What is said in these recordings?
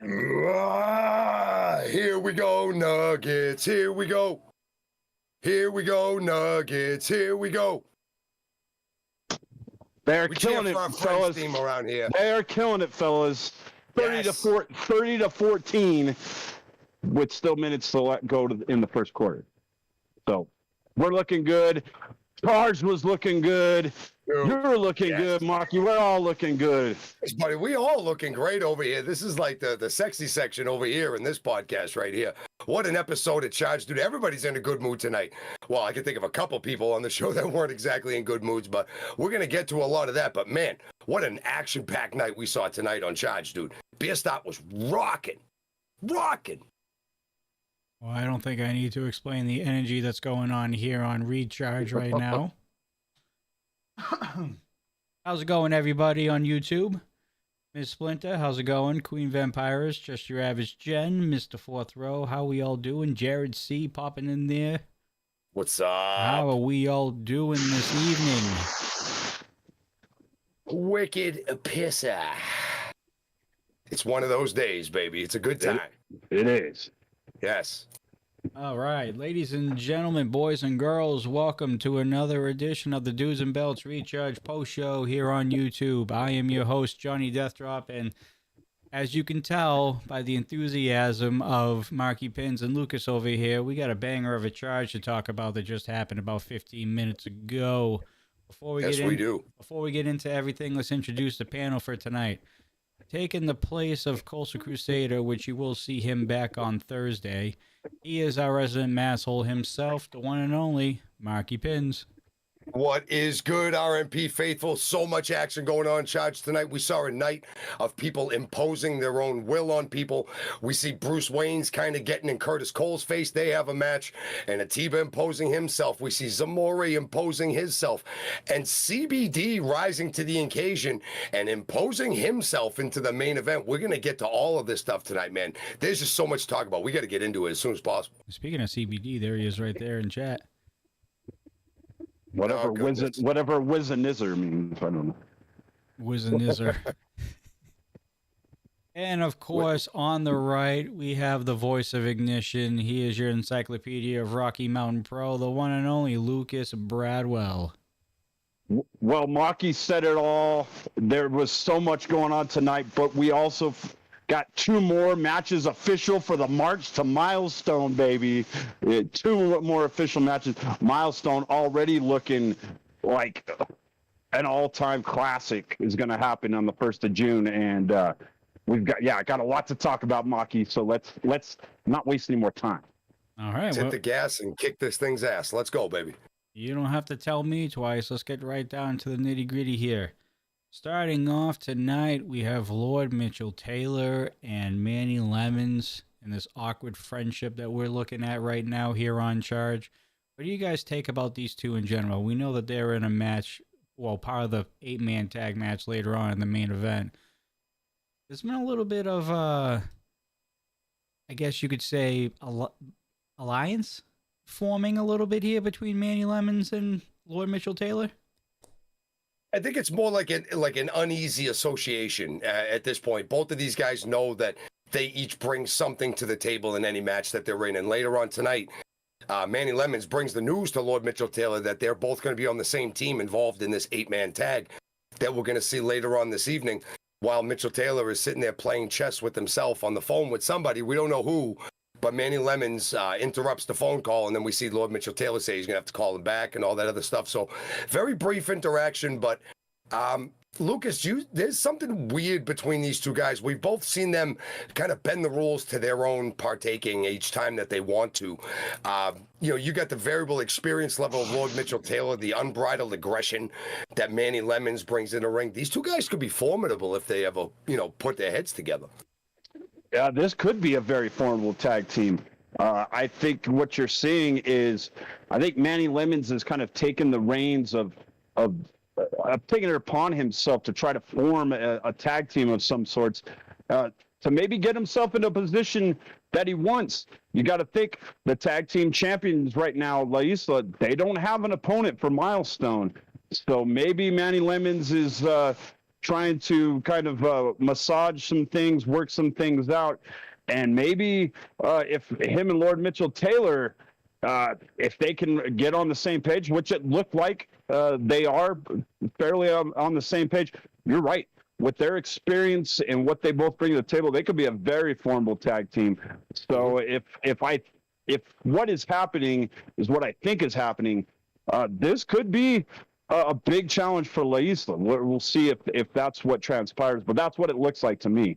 Here we go, Nuggets. Here we go. Here we go, Nuggets. Here we go. They're We killing it, our fellas. Team around here. They are killing it, fellas. 30 to 14, with still minutes to let go in the first quarter. So we're looking good. Charge was looking good. You're looking good, Marky. We're all looking good. Buddy, we all looking great over here. This is like the sexy section over here in this podcast right here. What an episode of Charge, dude. Everybody's in a good mood tonight. Well, I can think of a couple people on the show that weren't exactly in good moods, but we're going to get to a lot of that. But, man, what an action-packed night we saw tonight on Charge, dude. Bierstock was rocking. Rocking. Well, I don't think I need to explain the energy that's going on here on Recharge right now. How's it going, everybody on YouTube? Miss Splinter, how's it going? Queen Vampires, just your average Jen, Mr. Fourth Row, how we all doing? Jared C popping in there. What's up? How are we all doing this evening? Wicked pisser. It's one of those days, baby. It's a good time. It is. Yes. All right, ladies and gentlemen, boys and girls, welcome to another edition of the Dudes and Belts Recharge Post Show here on YouTube. I am your host, Johnny Deathdrop, and as you can tell by the enthusiasm of Marky Pins and Lucas over here, we got a banger of a charge to talk about that just happened about 15 minutes ago. Before we get into everything, let's introduce the panel for tonight. Taking the place of Coastal Crusader, which you will see him back on Thursday. He is our resident masshole himself, the one and only Marky Pins. What is good, RMP faithful? So much action going on in Charge tonight. We saw a night of people imposing their own will on people. We see Bruce Wayne's kind of getting in Curtis Cole's face. They have a match. And Atiba imposing himself. We see Zamora imposing himself. And CBD rising to the occasion and imposing himself into the main event. We're going to get to all of this stuff tonight, man. There's just so much to talk about. We got to get into it as soon as possible. Speaking of CBD, there he is right there in chat. Whatever Wizenizzer means, I don't know. Wizenizzer. And of course, on the right, we have the voice of Ignition. He is your encyclopedia of Rocky Mountain Pro, the one and only Lucas Bradwell. Well, Marky said it all. There was so much going on tonight, but we also got two more matches official for the March to Milestone, baby. Two more official matches. Milestone already looking like an all-time classic is going to happen on the 1st of June. And we've got a lot to talk about, Maki. So let's not waste any more time. All right. Let's hit the gas and kick this thing's ass. Let's go, baby. You don't have to tell me twice. Let's get right down to the nitty-gritty here. Starting off tonight, we have Lord Mitchell Taylor and Manny Lemons in this awkward friendship that we're looking at right now here on Charge. What do you guys take about these two in general? We know that they're in a match, well, part of the 8-man tag match later on in the main event. There's been a little bit of, I guess you could say, alliance forming a little bit here between Manny Lemons and Lord Mitchell Taylor. I think it's more like an uneasy association at this point. Both of these guys know that they each bring something to the table in any match that they're in. And later on tonight, Manny Lemons brings the news to Lord Mitchell Taylor that they're both going to be on the same team involved in this 8-man tag that we're going to see later on this evening. While Mitchell Taylor is sitting there playing chess with himself on the phone with somebody. We don't know who. But Manny Lemons interrupts the phone call, and then we see Lord Mitchell Taylor say he's going to have to call him back and all that other stuff. So very brief interaction, but Lucas, there's something weird between these two guys. We've both seen them kind of bend the rules to their own partaking each time that they want to. You got the variable experience level of Lord Mitchell Taylor, the unbridled aggression that Manny Lemons brings in the ring. These two guys could be formidable if they ever, put their heads together. Yeah, this could be a very formidable tag team. I think what you're seeing is, I think Manny Lemons has kind of taken the reins of taking it upon himself to try to form a tag team of some sorts, to maybe get himself in a position that he wants. You got to think the tag team champions right now, La Isla, they don't have an opponent for Milestone. So maybe Manny Lemons is trying to kind of massage some things, work some things out. And maybe if him and Lord Mitchell Taylor, if they can get on the same page, which it looked like they are fairly on the same page, you're right. With their experience and what they both bring to the table, they could be a very formidable tag team. So if what is happening is what I think is happening, this could be a big challenge for La Isla. We'll see if that's what transpires, but that's what it looks like to me.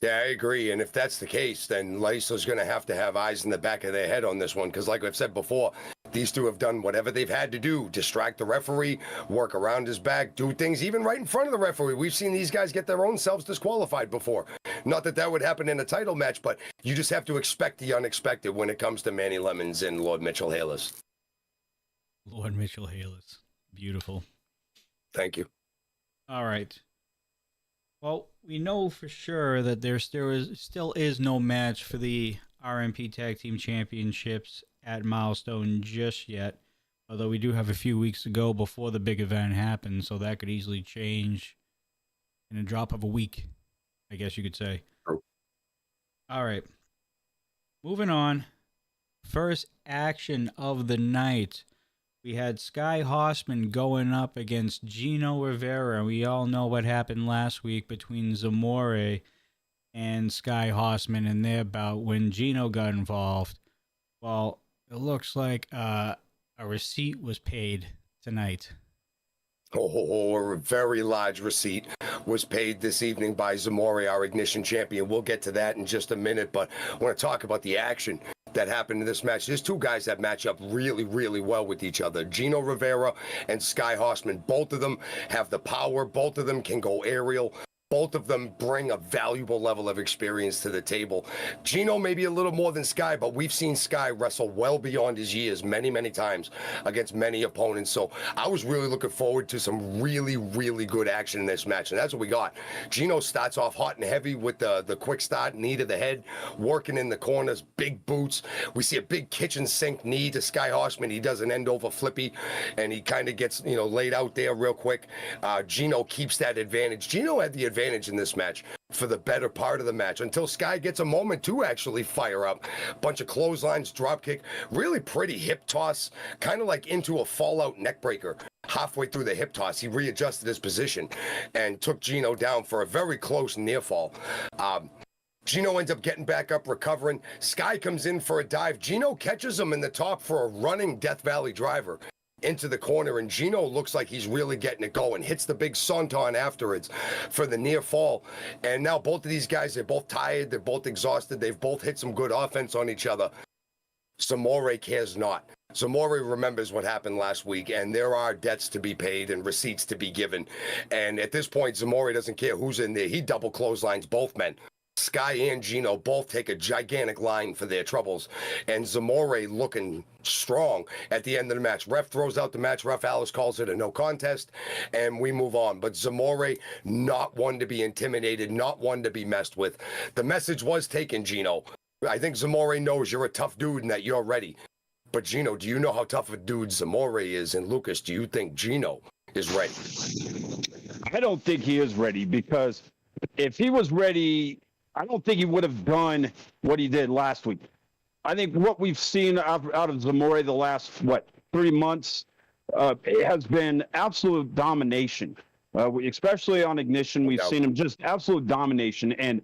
Yeah, I agree. And if that's the case, then La Isla's going to have eyes in the back of their head on this one. Because like I've said before, these two have done whatever they've had to do, distract the referee, work around his back, do things even right in front of the referee. We've seen these guys get their own selves disqualified before. Not that would happen in a title match, but you just have to expect the unexpected when it comes to Manny Lemons and Lord Mitchell Halis. Lord Mitchell Halis. Beautiful. Thank you. All right. Well, we know for sure that there still is no match for the RMP Tag Team Championships at Milestone just yet. Although we do have a few weeks to go before the big event happens, so that could easily change in a drop of a week, I guess you could say. True. All right. Moving on. First action of the night. We had Sky Hossman going up against Gino Rivera. We all know what happened last week between Zamore and Sky Hossman in their bout when Gino got involved. Well, it looks like a receipt was paid tonight. Oh, a very large receipt was paid this evening by Zamore, our Ignition champion. We'll get to that in just a minute, but I want to talk about the action that happened in this match. There's two guys that match up really, really well with each other. Gino Rivera and Sky Hossman. Both of them have the power. Both of them can go aerial. Both of them bring a valuable level of experience to the table. Gino maybe a little more than Sky, but we've seen Sky wrestle well beyond his years many, many times against many opponents. So I was really looking forward to some really, really good action in this match, and that's what we got. Gino starts off hot and heavy with the quick start, knee to the head, working in the corners, big boots. We see a big kitchen sink knee to Sky Hossman. He does an end over flippy, and he kind of gets laid out there real quick. Gino keeps that advantage. Gino had the advantage in this match for the better part of the match until Sky gets a moment to actually fire up. Bunch of clotheslines, drop kick, really pretty hip toss, kind of like into a fallout neck breaker. Halfway through the hip toss, he readjusted his position and took Gino down for a very close near fall. Gino ends up getting back up, recovering. Sky comes in for a dive. Gino catches him in the top for a running Death Valley driver into the corner, and Gino looks like he's really getting it going. Hits the big senton afterwards for the near fall. And now both of these guys, they're both tired, they're both exhausted, they've both hit some good offense on each other. Zamore cares not. Zamore remembers what happened last week, and there are debts to be paid and receipts to be given. And at this point, Zamore doesn't care who's in there. He double clotheslines both men. Sky and Gino both take a gigantic line for their troubles, and Zamore looking strong at the end of the match. Ref throws out the match. Ref Alice calls it a no contest, and we move on. But Zamore, not one to be intimidated, not one to be messed with. The message was taken, Gino. I think Zamore knows you're a tough dude and that you're ready. But Gino, do you know how tough a dude Zamore is? And Lucas, do you think Gino is ready? I don't think he is ready, because if he was ready, I don't think he would have done what he did last week. I think what we've seen out of Zamore the last, 3 months, it has been absolute domination. Especially on Ignition, we've seen him just absolute domination. And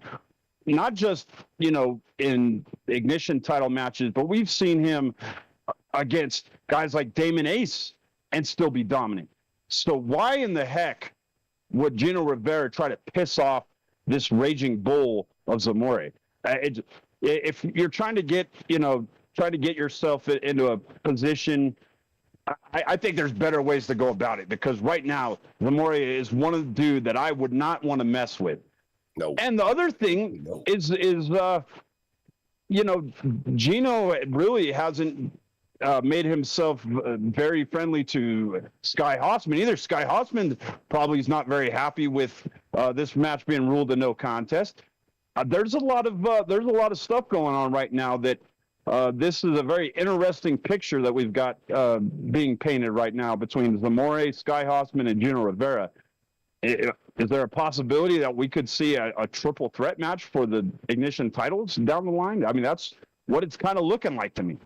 not just, in Ignition title matches, but we've seen him against guys like Damon Ace and still be dominant. So why in the heck would Gino Rivera try to piss off this raging bull of Zamore? If you're trying to get yourself into a position, I think there's better ways to go about it, because right now Zamore is one of the dude that I would not want to mess with. No. And the other thing is Gino really hasn't made himself very friendly to Sky Hossman either. Sky Hossman probably is not very happy with this match being ruled a no contest. There's a lot of stuff going on right now that this is a very interesting picture that we've got being painted right now between Zamore, Sky Hossman, and Gino Rivera. Is there a possibility that we could see a triple threat match for the Ignition titles down the line? I mean, that's what it's kind of looking like to me.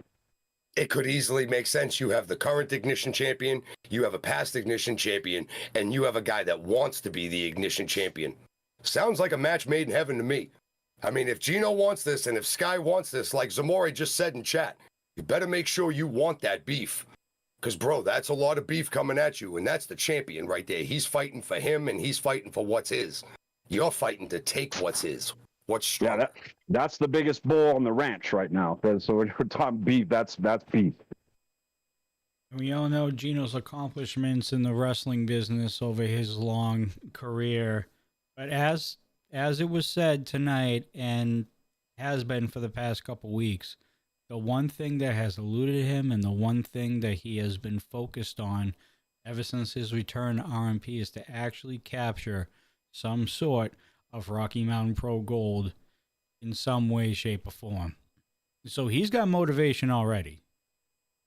It could easily make sense. You have the current Ignition champion, you have a past Ignition champion, and you have a guy that wants to be the Ignition champion. Sounds like a match made in heaven to me. I mean, if Gino wants this and if Sky wants this, like Zamore just said in chat, you better make sure you want that beef. Because, bro, that's a lot of beef coming at you, and that's the champion right there. He's fighting for him, and he's fighting for what's his. You're fighting to take what's his. What's strong. Yeah, that's the biggest bull on the ranch right now. So when we're talking beef, that's beef. We all know Gino's accomplishments in the wrestling business over his long career. But as it was said tonight and has been for the past couple weeks, the one thing that has eluded him and the one thing that he has been focused on ever since his return to RMP is to actually capture some sort of Rocky Mountain Pro Gold in some way, shape, or form. So he's got motivation already.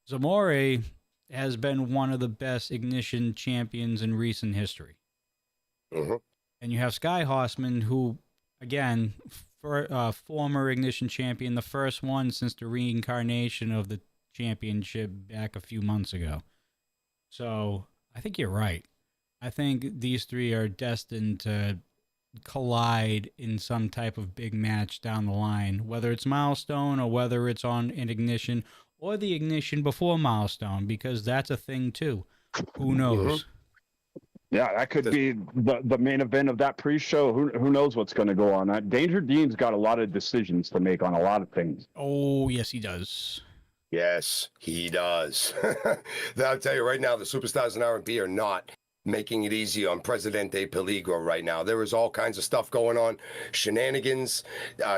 Zamore has been one of the best Ignition champions in recent history. Mm-hmm. And you have Sky Horseman, who, again, former Ignition champion, the first one since the reincarnation of the championship back a few months ago. So I think you're right. I think these three are destined to collide in some type of big match down the line, whether it's Milestone or whether it's on an Ignition or the Ignition before Milestone, because that's a thing too. Who knows? Mm-hmm. Yeah, that could be the main event of that pre-show. Who knows what's going to go on? That Danger Dean's got a lot of decisions to make on a lot of things. Oh, yes, he does. Yes, he does. I'll tell you right now, the superstars in R&B are not making it easy on Presidente Peligro right now. There is all kinds of stuff going on, shenanigans.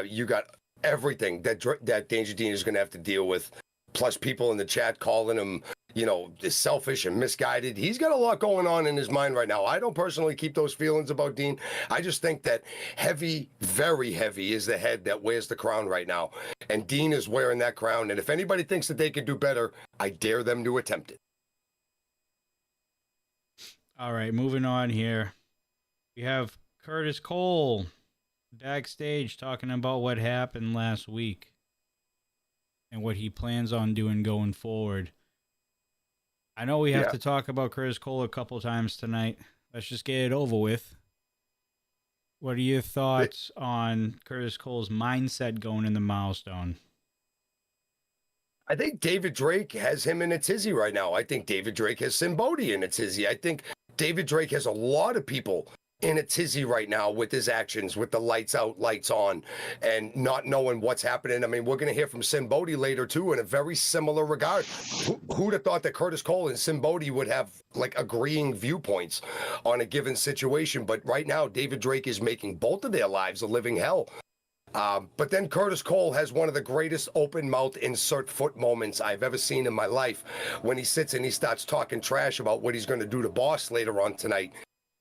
You got everything that Danger Dean is going to have to deal with. Plus people in the chat calling him, selfish and misguided. He's got a lot going on in his mind right now. I don't personally keep those feelings about Dean. I just think that heavy, very heavy is the head that wears the crown right now. And Dean is wearing that crown. And if anybody thinks that they could do better, I dare them to attempt it. All right, moving on here. We have Curtis Cole backstage talking about what happened last week and what he plans on doing going forward. I know we have to talk about Curtis Cole a couple times tonight. Let's just get it over with. What are your thoughts on Curtis Cole's mindset going in the Milestone? I think David Drake has him in a tizzy right now. I think David Drake has Simbodi in a tizzy. I think David Drake has a lot of people in a tizzy right now with his actions, with the lights out, lights on, and not knowing what's happening. I mean, we're going to hear from Simbodi later, too, in a very similar regard. Who'd have thought that Curtis Cole and Simbodi would have, agreeing viewpoints on a given situation? But right now, David Drake is making both of their lives a living hell. But then Curtis Cole has one of the greatest open-mouth insert foot moments I've ever seen in my life when he sits and he starts talking trash about what he's going to do to Boss later on tonight.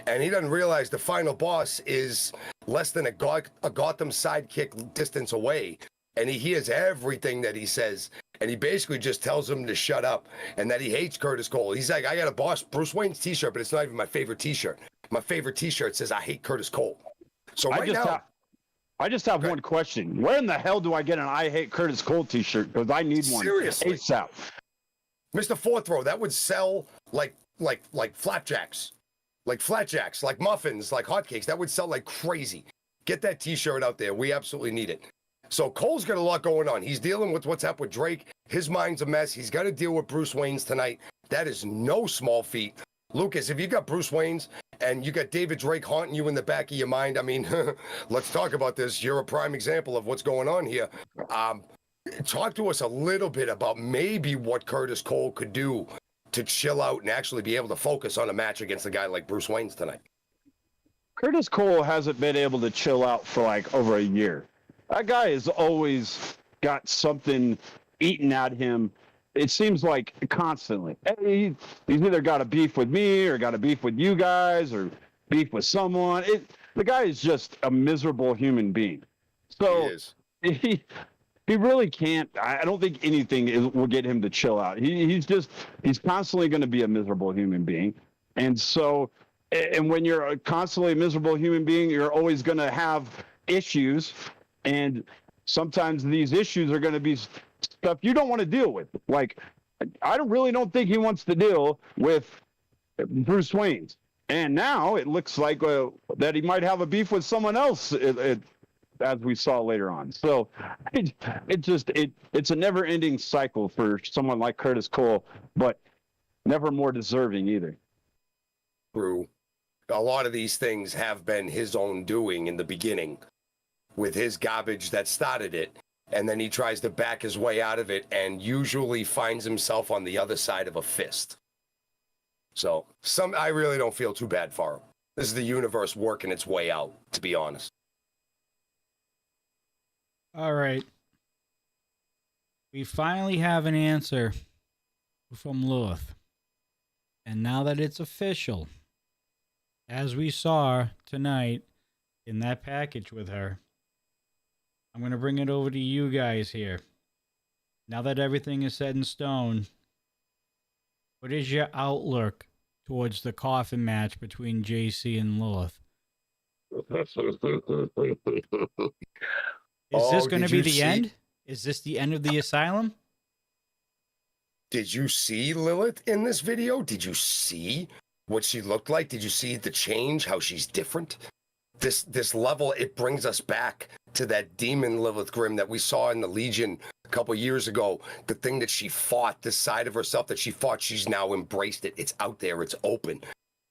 And he doesn't realize the final boss is less than a Gotham sidekick distance away. And he hears everything that he says. And he basically just tells him to shut up and that he hates Curtis Cole. He's like, I got a Boss Bruce Wayne's t-shirt, but it's not even my favorite t-shirt. My favorite t-shirt says, I hate Curtis Cole. So I just have one question. Where in the hell do I get an I Hate Curtis Cole t-shirt? Because I need one. Seriously. ASAP. Mr. Fourth Row, that would sell like flapjacks. Like flatjacks, like muffins, like hotcakes. That would sell like crazy. Get that t-shirt out there. We absolutely need it. So Cole's got a lot going on. He's dealing with what's up with Drake. His mind's a mess. He's got to deal with Bruce Wayne's tonight. That is no small feat. Lucas, if you got Bruce Wayne's and you got David Drake haunting you in the back of your mind, I mean, let's talk about this. You're a prime example of what's going on here. Talk to us a little bit about maybe what Curtis Cole could do to chill out and actually be able to focus on a match against a guy like Bruce Wayne's tonight. Curtis Cole hasn't been able to chill out for over a year. That guy has always got something eating at him. It seems like constantly. He's either got a beef with me or got a beef with you guys or beef with someone. The guy is just a miserable human being. So he really can't. I don't think anything will get him to chill out. He's constantly going to be a miserable human being. And so And when you're a constantly miserable human being, you're always going to have issues. And sometimes these issues are going to be stuff you don't want to deal with. Like, I don't think he wants to deal with Bruce Wayne's. And now it looks like that he might have a beef with someone else, as we saw later on. So it's a never-ending cycle for someone like Curtis Cole, but never more deserving either. True. A lot of these things have been his own doing in the beginning, with his garbage that started it, and then he tries to back his way out of it and usually finds himself on the other side of a fist. So I really don't feel too bad for him. This is the universe working its way out, to be honest. All right. We finally have an answer from Lilith. And now that it's official, as we saw tonight in that package with her, I'm going to bring it over to you guys here. Now that everything is set in stone, what is your outlook towards the coffin match between JC and Lilith? Is this going to be the end? Is this the end of the asylum? Did you see Lilith in this video? Did you see what she looked like? Did you see the change, how she's different? This level, it brings us back to that demon Lilith Grimm that we saw in the Legion a couple years ago. The thing that she fought, this side of herself that she fought, she's now embraced it. It's out there. It's open.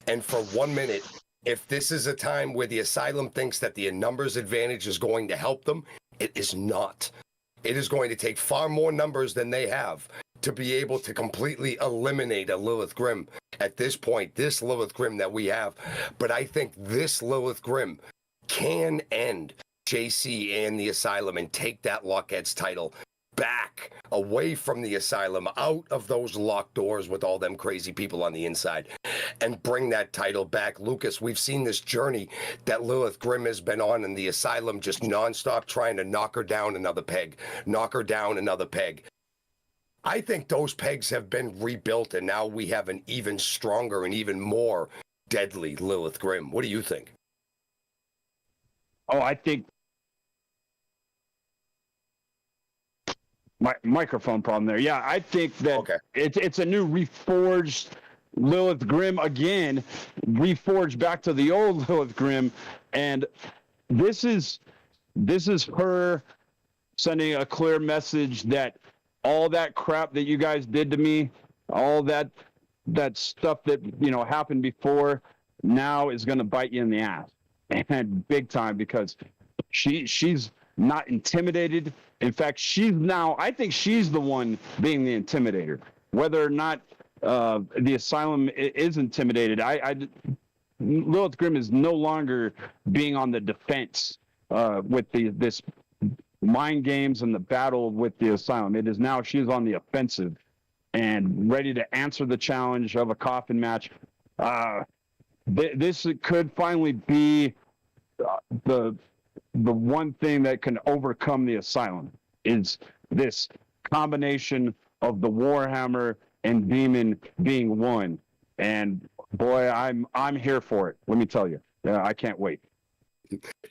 And for 1 minute, if this is a time where the asylum thinks that the numbers advantage is going to help them, it is not. It is going to take far more numbers than they have to be able to completely eliminate a Lilith Grimm at this point, this Lilith Grimm that we have. But I think this Lilith Grimm can end JC and the asylum and take that Lockheads title back away from the asylum, out of those locked doors with all them crazy people on the inside, and bring that title back. Lucas, we've seen this journey that Lilith Grimm has been on in the asylum, just nonstop trying to knock her down another peg, knock her down another peg. I think those pegs have been rebuilt, and now we have an even stronger and even more deadly Lilith Grimm. What do you think? Oh, I think my microphone problem there. Yeah, I think that it's a new reforged Lilith Grimm again, reforged back to the old Lilith Grimm, and this is her sending a clear message that all that crap that you guys did to me, all that stuff that happened before, now is going to bite you in the ass, and big time, because she's not intimidated. In fact, I think she's the one being the intimidator. Whether or not the asylum is intimidated, Lilith Grimm is no longer being on the defense with this mind games and the battle with the asylum. It is now she's on the offensive and ready to answer the challenge of a coffin match. This could finally be the one thing that can overcome the asylum, is this combination of the Warhammer and Demon being one. And boy, I'm here for it. Let me tell you, I can't wait.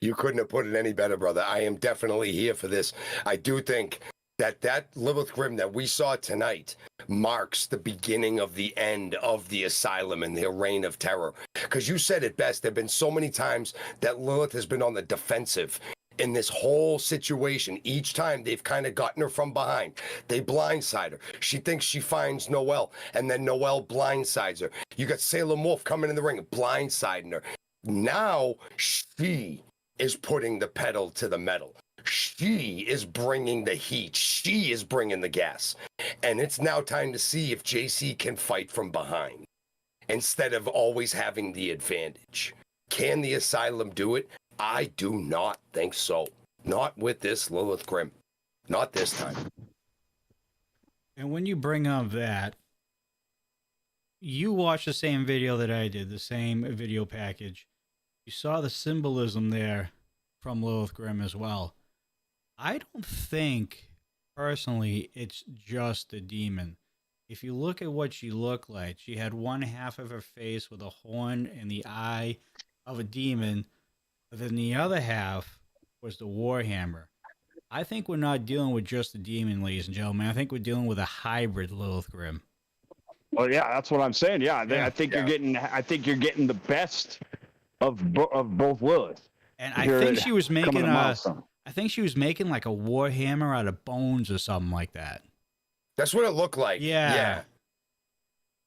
You couldn't have put it any better, brother. I am definitely here for this. I do think that Lilith Grimm that we saw tonight marks the beginning of the end of the asylum and their reign of terror. Because you said it best. There have been so many times that Lilith has been on the defensive in this whole situation. Each time they've kind of gotten her from behind. They blindside her. She thinks she finds Noelle, and then Noelle blindsides her. You got Salem Wolf coming in the ring, blindsiding her. Now she is putting the pedal to the metal. She is bringing the heat. She is bringing the gas. And it's now time to see if JC can fight from behind instead of always having the advantage. Can the asylum do it? I do not think so. Not with this Lilith Grimm. Not this time. And when you bring up that, you watched the same video that I did, the same video package. You saw the symbolism there from Lilith Grimm as well. I don't think, personally, it's just a demon. if you look at what she looked like, she had one half of her face with a horn and the eye of a demon, but then the other half was the Warhammer. I think we're not dealing with just a demon, ladies and gentlemen. I think we're dealing with a hybrid Lilith Grim. Well, yeah, that's what I'm saying. Yeah, Yeah. I think you're getting. I think you're getting the best of both Lilith. And I think she was making coming to Milestone. I think she was making like a Warhammer out of bones or something like that. That's what it looked like. Yeah.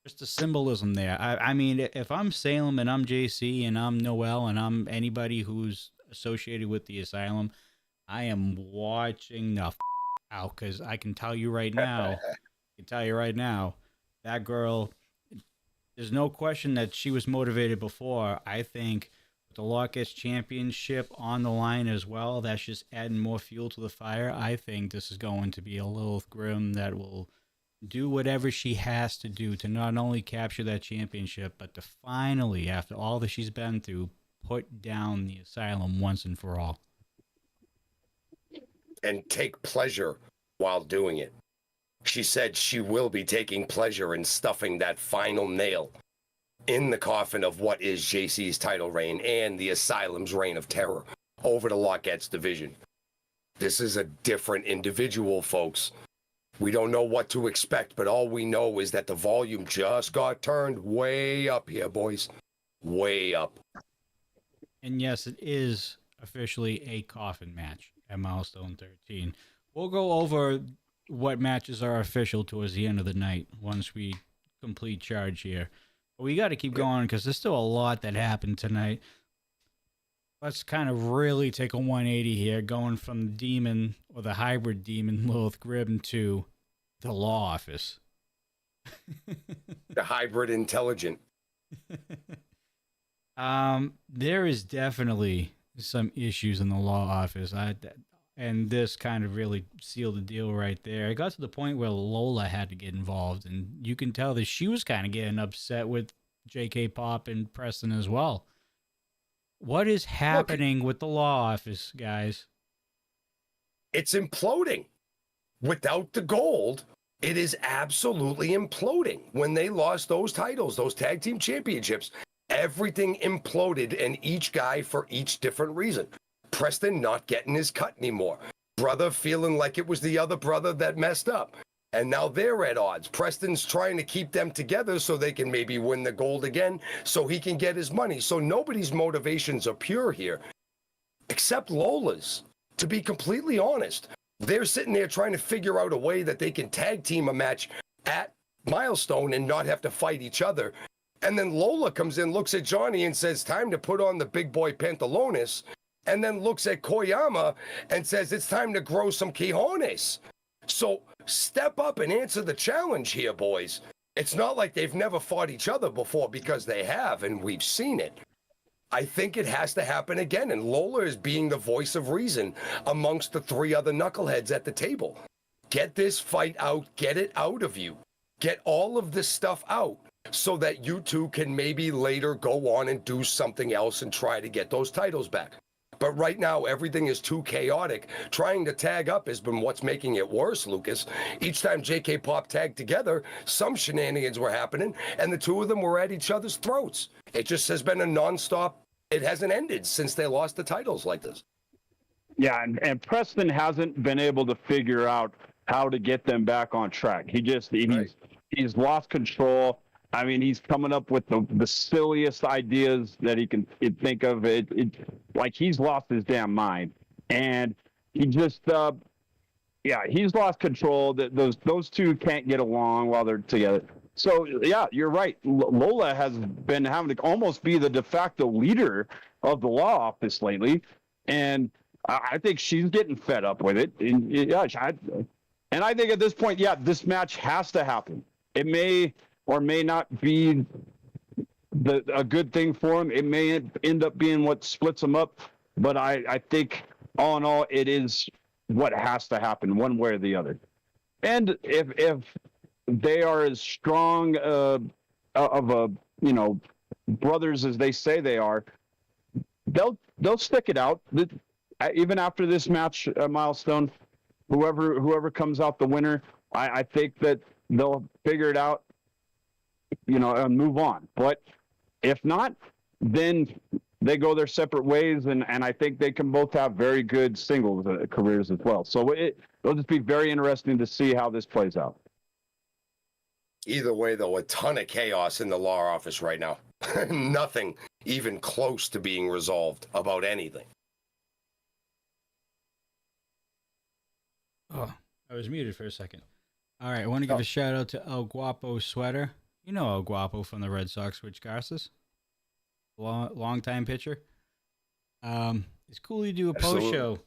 Just the symbolism there. I mean, if I'm Salem and I'm JC and I'm Noel and I'm anybody who's associated with the asylum, I am watching the out, because I can tell you right now, that girl, there's no question that she was motivated before. I think with the Lockett's championship on the line as well, that's just adding more fuel to the fire. I think this is going to be a Lilith Grim that will do whatever she has to do to not only capture that championship, but to finally, after all that she's been through, put down the asylum once and for all. And take pleasure while doing it. She said she will be taking pleasure in stuffing that final nail in the coffin of what is JC's title reign and the asylum's reign of terror over the Lockett's division. This is a different individual, folks. We don't know what to expect, but all we know is that the volume just got turned way up here, boys. Way up. And yes, it is officially a coffin match at Milestone 13. We'll go over what matches are official towards the end of the night once we complete charge here. But we got to keep going because there's still a lot that happened tonight. Let's kind of really take a 180 here, going from the demon or the hybrid demon Lilith Grim to the law office. The hybrid intelligent. There is definitely some issues in the law office. And this kind of really sealed the deal right there. It got to the point where Lola had to get involved, and you can tell that she was kind of getting upset with J.K. Pop and Preston as well. What is happening with the law office, guys? It's imploding. Without the gold, it is absolutely imploding. When they lost those titles, those tag team championships, everything imploded, and each guy for each different reason. Preston not getting his cut anymore. Brother feeling like it was the other brother that messed up. And now they're at odds. Preston's trying to keep them together so they can maybe win the gold again so he can get his money. So nobody's motivations are pure here, except Lola's. To be completely honest, they're sitting there trying to figure out a way that they can tag team a match at Milestone and not have to fight each other. And then Lola comes in, looks at Johnny and says, time to put on the big boy pantalones. And then looks at Koyama and says, it's time to grow some quijones. So step up and answer the challenge here, boys. It's not like they've never fought each other before, because they have, and we've seen it. I think it has to happen again, and Lola is being the voice of reason amongst the three other knuckleheads at the table. Get this fight out, get it out of you. Get all of this stuff out so that you two can maybe later go on and do something else and try to get those titles back. But right now, everything is too chaotic. Trying to tag up has been what's making it worse, Lucas. Each time JK Pop tagged together, some shenanigans were happening, and the two of them were at each other's throats. It just has been a nonstop. It hasn't ended since they lost the titles like this. Yeah, and Preston hasn't been able to figure out how to get them back on track. He's lost control. I mean, he's coming up with the silliest ideas that he can think of. Like he's lost his damn mind, and he just, he's lost control. That those two can't get along while they're together. So yeah, you're right. Lola has been having to almost be the de facto leader of the law office lately, and I think she's getting fed up with it. And I think at this point, this match has to happen. It may or may not be a good thing for him. It may end up being what splits them up. But I think, all in all, it is what has to happen one way or the other. And if they are as strong brothers as they say they are, they'll stick it out. Even after this match, Milestone, whoever comes out the winner, I think that they'll figure it out, and move on. But if not, then they go their separate ways, and I think they can both have very good singles careers as well. So it'll just be very interesting to see how this plays out. Either way, though, a ton of chaos in the law office right now. Nothing even close to being resolved about anything. Oh, I was muted for a second. All right, I want to give a shout out to El Guapo Sweater. You know El Guapo from the Red Sox, Rich Garces. Long time pitcher. It's cool you do a post show.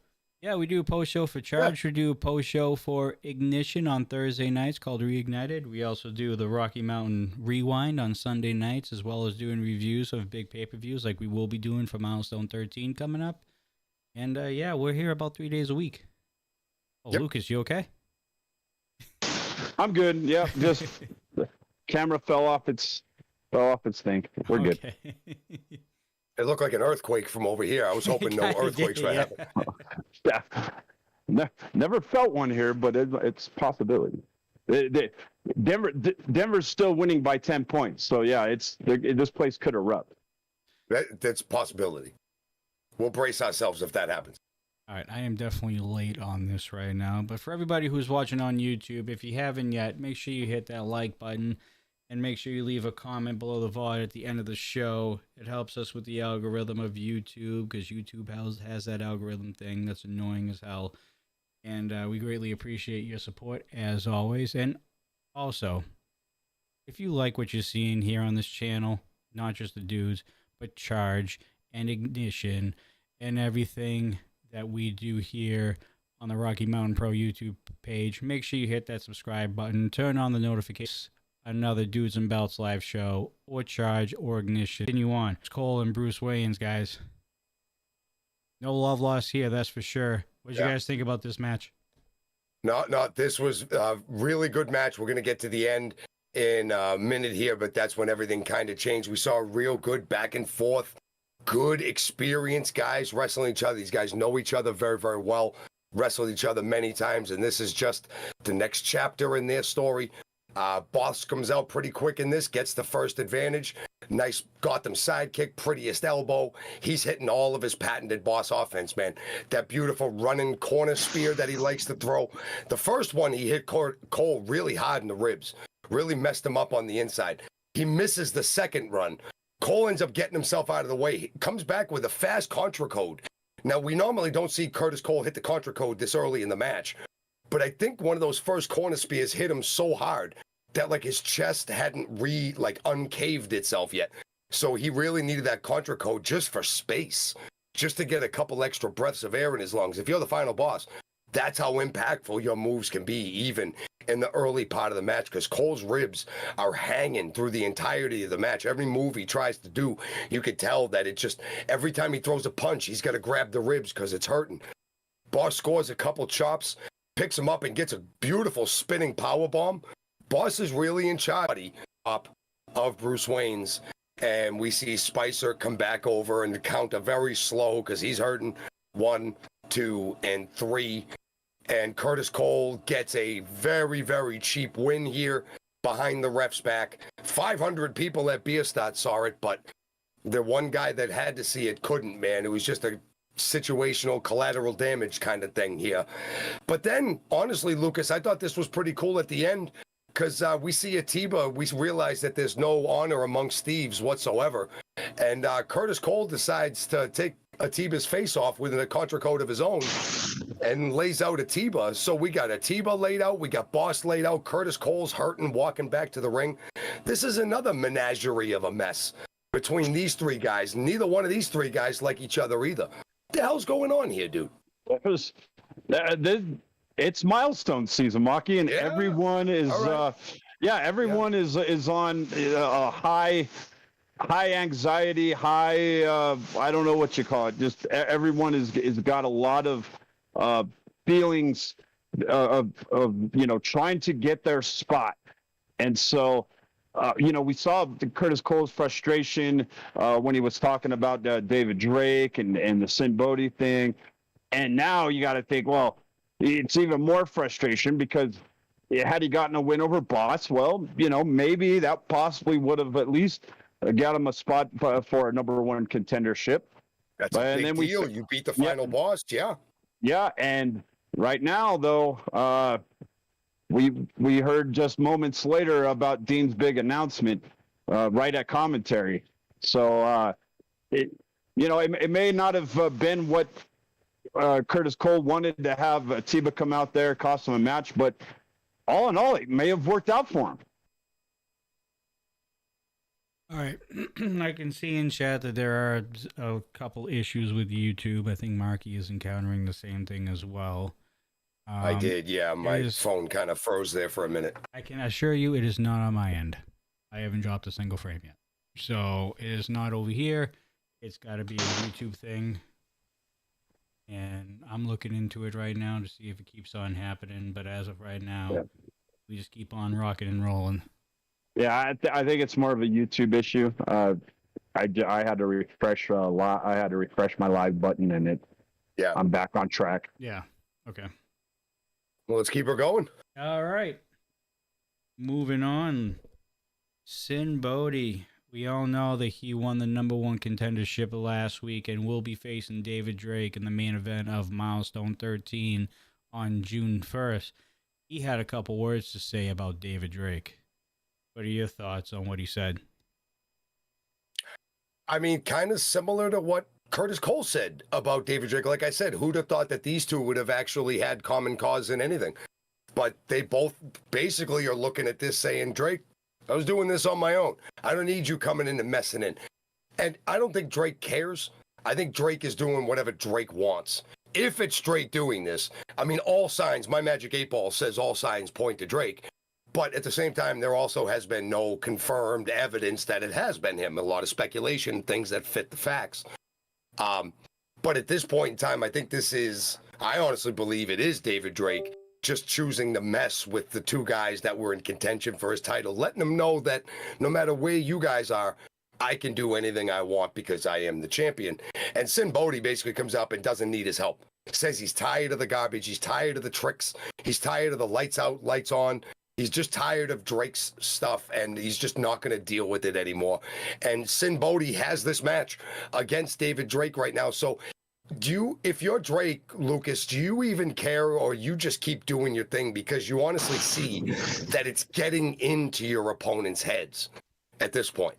Yeah, we do a post show for Charge. We do a post show for Ignition on Thursday nights called Reignited. We also do the Rocky Mountain Rewind on Sunday nights, as well as doing reviews of big pay-per-views like we will be doing for Milestone 13 coming up. And yeah, we're here about 3 days a week. Oh, yep. Lucas, you okay? I'm good. Yeah, just the camera fell off its thing. We're good. It looked like an earthquake from over here. I was hoping no earthquakes would happen. Yeah. Never felt one here, but it's a possibility. Denver's still winning by 10 points. So, yeah, this place could erupt. That's a possibility. We'll brace ourselves if that happens. All right, I am definitely late on this right now. But for everybody who's watching on YouTube, if you haven't yet, make sure you hit that like button. And make sure you leave a comment below the VOD at the end of the show. It helps us with the algorithm of YouTube, because YouTube has that algorithm thing that's annoying as hell. And we greatly appreciate your support, as always. And also, if you like what you're seeing here on this channel, not just the dudes, but Charge and Ignition and everything that we do here on the Rocky Mountain Pro YouTube page, make sure you hit that subscribe button, turn on the notifications. Another Dudes and Belts live show, or Charge, or Ignition. Continue on. It's Cole and Bruce Wayans, guys. No love lost here, that's for sure. What did you guys think about this match? No, this was a really good match. We're going to get to the end in a minute here, but that's when everything kind of changed. We saw a real good back and forth, good experienced guys wrestling each other. These guys know each other very, very well, wrestled each other many times, and this is just the next chapter in their story. Boss comes out pretty quick in this, gets the first advantage. Nice Gotham sidekick, prettiest elbow. He's hitting all of his patented Boss offense, man. That beautiful running corner spear that he likes to throw. The first one, he hit Cole really hard in the ribs. Really messed him up on the inside. He misses the second run. Cole ends up getting himself out of the way. He comes back with a fast contra code. Now, we normally don't see Curtis Cole hit the contra code this early in the match. But I think one of those first corner spears hit him so hard that like his chest hadn't uncaved itself yet. So he really needed that contra code just for space, just to get a couple extra breaths of air in his lungs. If you're the final boss, that's how impactful your moves can be, even in the early part of the match, because Cole's ribs are hanging through the entirety of the match. Every move he tries to do, you could tell that it just, every time he throws a punch, he's got to grab the ribs because it's hurting. Boss scores a couple chops, picks him up and gets a beautiful spinning power bomb. Boss is really in charge of Bruce Wayne's, and we see Spicer come back over and count a very slow because he's hurting 1, 2, and 3. And Curtis Cole gets a very, very cheap win here behind the ref's back. 500 people at Bierstadt saw it, but the one guy that had to see it couldn't, man. It was just a situational collateral damage kind of thing here. But then, honestly, Lucas, I thought this was pretty cool at the end, because we see Atiba, we realize that there's no honor amongst thieves whatsoever. And Curtis Cole decides to take Atiba's face off with a contra code of his own and lays out Atiba. So we got Atiba laid out, we got Boss laid out, Curtis Cole's hurting, walking back to the ring. This is another menagerie of a mess between these three guys. Neither one of these three guys like each other either. What the hell's going on here, dude? It's Milestone season, Maki, and everyone is everyone is on high anxiety, high I don't know what you call it. Just everyone is got a lot of feelings of trying to get their spot, and so we saw Curtis Cole's frustration when he was talking about David Drake and the Sin Bodhi thing, and now you got to think, well, it's even more frustration because had he gotten a win over Boss, well, maybe that possibly would have at least got him a spot for a number one contendership. That's a big deal. You beat the final boss, yeah. Yeah, and right now, though, we heard just moments later about Dean's big announcement right at commentary. So it may not have been what Curtis Cole wanted to have Tiba come out there, cost him a match, but all in all, it may have worked out for him. All right. I can see in chat that there are a couple issues with YouTube. I think Marky is encountering the same thing as well. I did, yeah. My phone kind of froze there for a minute. I can assure you it is not on my end. I haven't dropped a single frame yet. So it is not over here. It's got to be a YouTube thing. And I'm looking into it right now to see if it keeps on happening. But as of right now, we just keep on rocking and rolling. Yeah, I think it's more of a YouTube issue. I had to refresh I had to refresh my live button, and I'm back on track. Yeah. Okay. Well, let's keep her going. All right. Moving on. Sin Bodhi. We all know that he won the number one contendership last week and will be facing David Drake in the main event of Milestone 13 on June 1st. He had a couple words to say about David Drake. What are your thoughts on what he said? I mean, kind of similar to what Curtis Cole said about David Drake. Like I said, who'd have thought that these two would have actually had common cause in anything? But they both basically are looking at this saying, Drake, I was doing this on my own. I don't need you coming in and messing in. And I don't think Drake cares. I think Drake is doing whatever Drake wants. If it's Drake doing this, I mean, all signs, my Magic 8 Ball says all signs point to Drake. But at the same time, there also has been no confirmed evidence that it has been him. A lot of speculation, things that fit the facts. But at this point in time, I think I honestly believe it is David Drake just choosing to mess with the two guys that were in contention for his title, letting them know that no matter where you guys are, I can do anything I want because I am the champion. And Sin Bodhi basically comes up and doesn't need his help. Says he's tired of the garbage. He's tired of the tricks. He's tired of the lights out, lights on. He's just tired of Drake's stuff, and he's just not going to deal with it anymore. And Sin Bodhi has this match against David Drake right now. So if you're Drake, Lucas, do you even care, or you just keep doing your thing because you honestly see that it's getting into your opponent's heads at this point?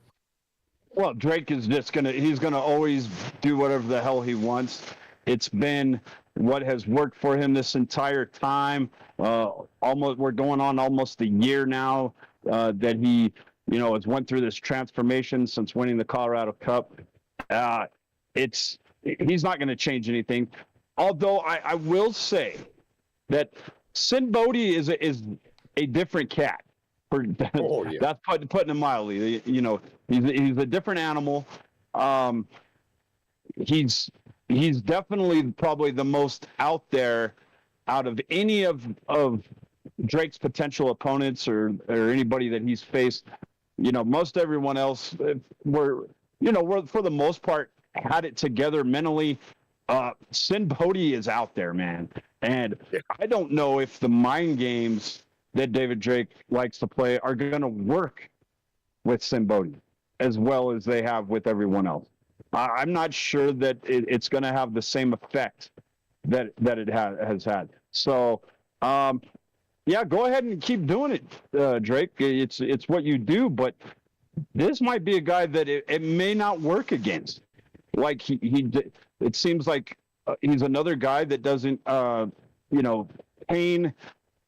Well, Drake is he's going to always do whatever the hell he wants. It's been what has worked for him this entire time. We're going on almost a year now that he, has went through this transformation since winning the Colorado Cup. He's not going to change anything. Although I will say that Sin Bodhi is a different cat. That's putting it mildly. He's a different animal. He's definitely probably the most out there out of any of Drake's potential opponents or anybody that he's faced. Most everyone else were for the most part had it together mentally. Sin Bodhi is out there, man. And I don't know if the mind games that David Drake likes to play are going to work with Sin Bodhi as well as they have with everyone else. I'm not sure that it's going to have the same effect that it has had. So, go ahead and keep doing it, Drake. It's what you do, but this might be a guy that it may not work against. Like it seems like he's another guy that doesn't, pain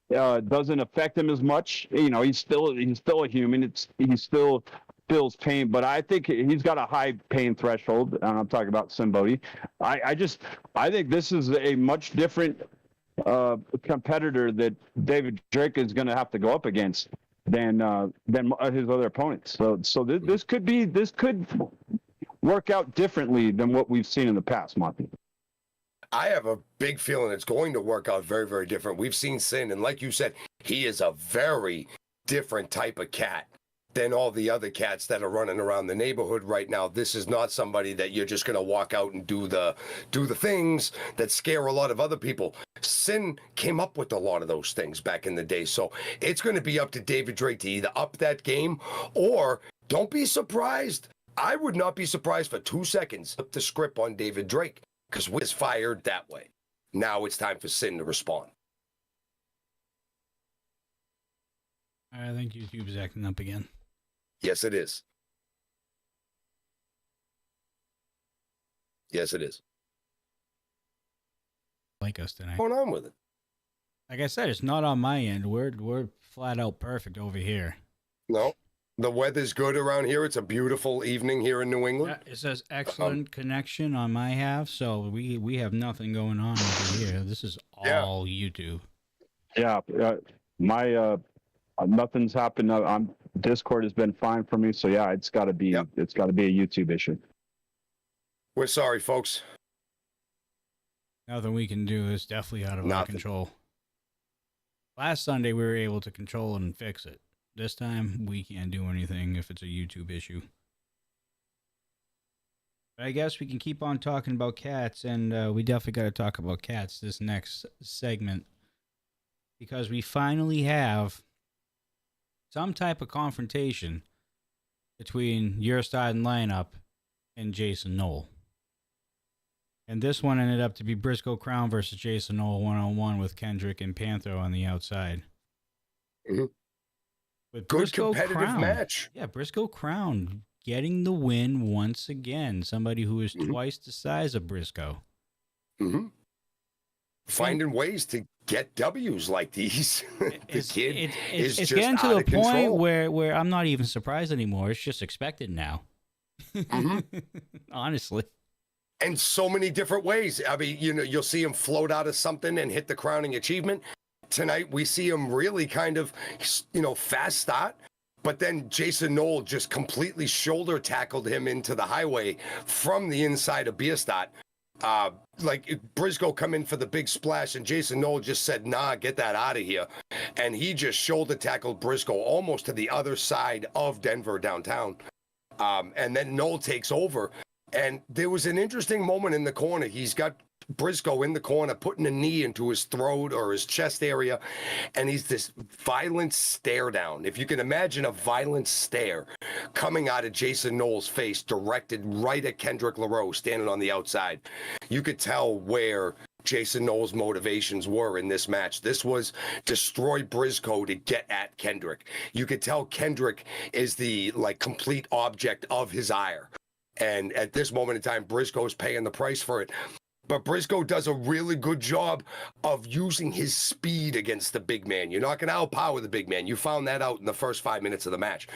doesn't affect him as much. He's still a human. He still feels pain, but I think he's got a high pain threshold. And I'm talking about Sin Bodhi. I think this is a much different competitor that David Drake is going to have to go up against than his other opponents. So this could work out differently than what we've seen in the past, Monty. I have a big feeling it's going to work out very, very different. We've seen Sin, and like you said, he is a very different type of cat. than all the other cats that are running around the neighborhood right now. This is not somebody that you're just going to walk out and do the things that scare a lot of other people. Sin came up with a lot of those things back in the day. So it's going to be up to David Drake to either up that game, or don't be surprised. I would not be surprised for 2 seconds up the script on David Drake, because Wiz fired that way. Now it's time for Sin to respond. I think YouTube's acting up again. Yes, it is. Yes, it is. Like us tonight. What's going on with it? Like I said, it's not on my end. We're flat out perfect over here. No, the weather's good around here. It's a beautiful evening here in New England. Yeah, it says excellent connection on my half, so we have nothing going on over here. This is all YouTube. Yeah, my nothing's happened. Discord has been fine for me, so yeah, it's got to be a YouTube issue. We're sorry, folks. Nothing we can do. Is definitely out of our control. Last Sunday we were able to control and fix it. This time we can't do anything if it's a YouTube issue. But I guess we can keep on talking about cats, and we definitely got to talk about cats this next segment, because we finally have some type of confrontation between your starting lineup and Jason Knoll. And this one ended up to be Briscoe Crown versus Jason Knoll 1-on-1 with Kendrick and Panther on the outside. Mm-hmm. With Good Briscoe competitive Crown, match. Yeah, Briscoe Crown getting the win once again. Somebody who is twice the size of Briscoe. Mm-hmm. Finding ways to get W's like these. It's just getting to out the of point control. where I'm not even surprised anymore. It's just expected now. Mm-hmm. Honestly. And so many different ways. I mean, you'll see him float out of something and hit the crowning achievement. Tonight, we see him really kind of, fast start. But then Jason Knoll just completely shoulder tackled him into the highway from the inside of Bierstadt. Like Briscoe come in for the big splash, and Jason Knoll just said, nah, get that out of here. And he just shoulder tackled Briscoe almost to the other side of Denver downtown. And then Knoll takes over. And there was an interesting moment in the corner. He's got Briscoe in the corner, putting a knee into his throat or his chest area. And he's this violent stare down. If you can imagine a violent stare coming out of Jason Knoll's face, directed right at Kendrick LaRoe standing on the outside. You could tell where Jason Knoll's motivations were in this match. This was destroy Briscoe to get at Kendrick. You could tell Kendrick is the complete object of his ire. And at this moment in time, Briscoe's paying the price for it. But Briscoe does a really good job of using his speed against the big man. You're not going to outpower the big man. You found that out in the first 5 minutes of the match.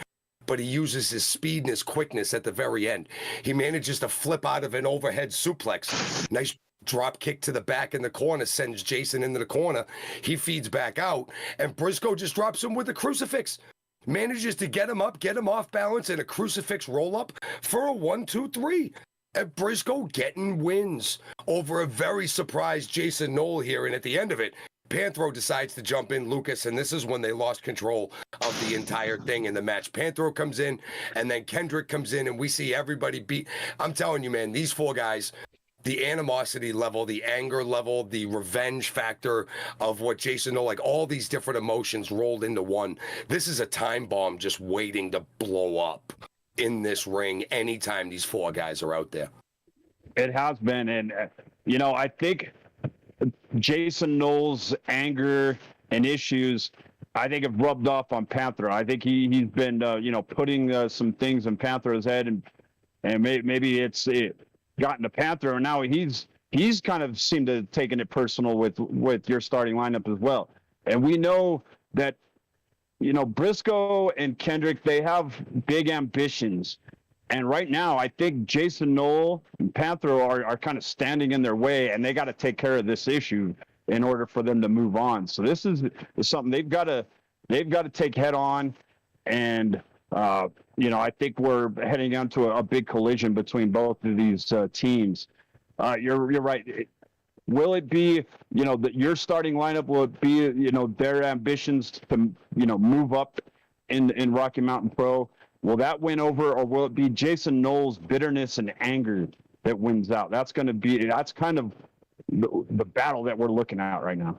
But he uses his speed and his quickness at the very end. He manages to flip out of an overhead suplex. Nice drop kick to the back in the corner, sends Jason into the corner. He feeds back out, and Briscoe just drops him with a crucifix. Manages to get him up, get him off balance, and a crucifix roll-up for a 1-2-3. And Briscoe getting wins over a very surprised Jason Knoll here. And at the end of it, Panthro decides to jump in, Lucas, and this is when they lost control of the entire thing in the match. Panthro comes in, and then Kendrick comes in, and we see everybody beat. I'm telling you, man, these four guys, the animosity level, the anger level, the revenge factor of what Jason Knoll, all these different emotions rolled into one. This is a time bomb just waiting to blow up in this ring anytime these four guys are out there. It has been, and I think Jason Knoll's anger and issues, I think, have rubbed off on Panther. I think he's been putting some things in Panther's head, and maybe it's gotten to Panther, and now he's kind of seemed to have taken it personal with your starting lineup as well. And we know that Briscoe and Kendrick, they have big ambitions. And right now, I think Jason Knoll and Panther are kind of standing in their way, and they got to take care of this issue in order for them to move on. So this is something they've got to take head on. And, I think we're heading down to a big collision between both of these teams. You're right. Will it be, your starting lineup, will it be, their ambitions to, move up in Rocky Mountain Pro. Will that win over, or will it be Jason Knowles' bitterness and anger that wins out? That's kind of the battle that we're looking at right now.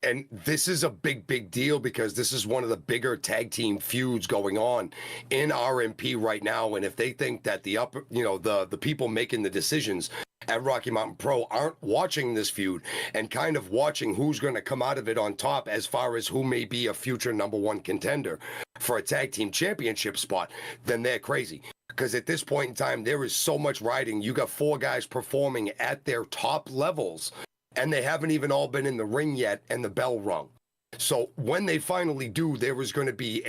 And this is a big deal because this is one of the bigger tag team feuds going on in RMP right now. And if they think that the people making the decisions at Rocky Mountain Pro aren't watching this feud and kind of watching who's going to come out of it on top as far as who may be a future #1 contender for a tag team championship spot, then they're crazy. Because at this point in time, there is so much riding. You got 4 guys performing at their top levels, and they haven't even all been in the ring yet, and the bell rung. So when they finally do, there is going to be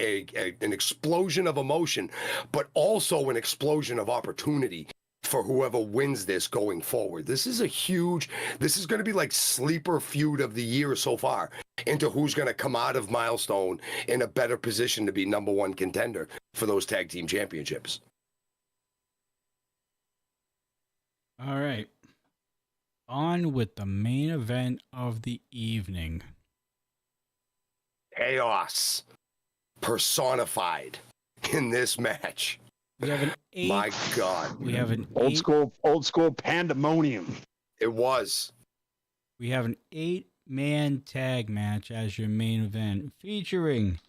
an explosion of emotion, but also an explosion of opportunity for whoever wins this going forward. This is going to be like sleeper feud of the year so far into who's going to come out of Milestone in a better position to be #1 contender for those tag team championships. All right. On with the main event of the evening. Chaos personified in this match. We have an 8. My God. We have an Old school pandemonium. It was. We have an 8-man tag match as your main event, featuring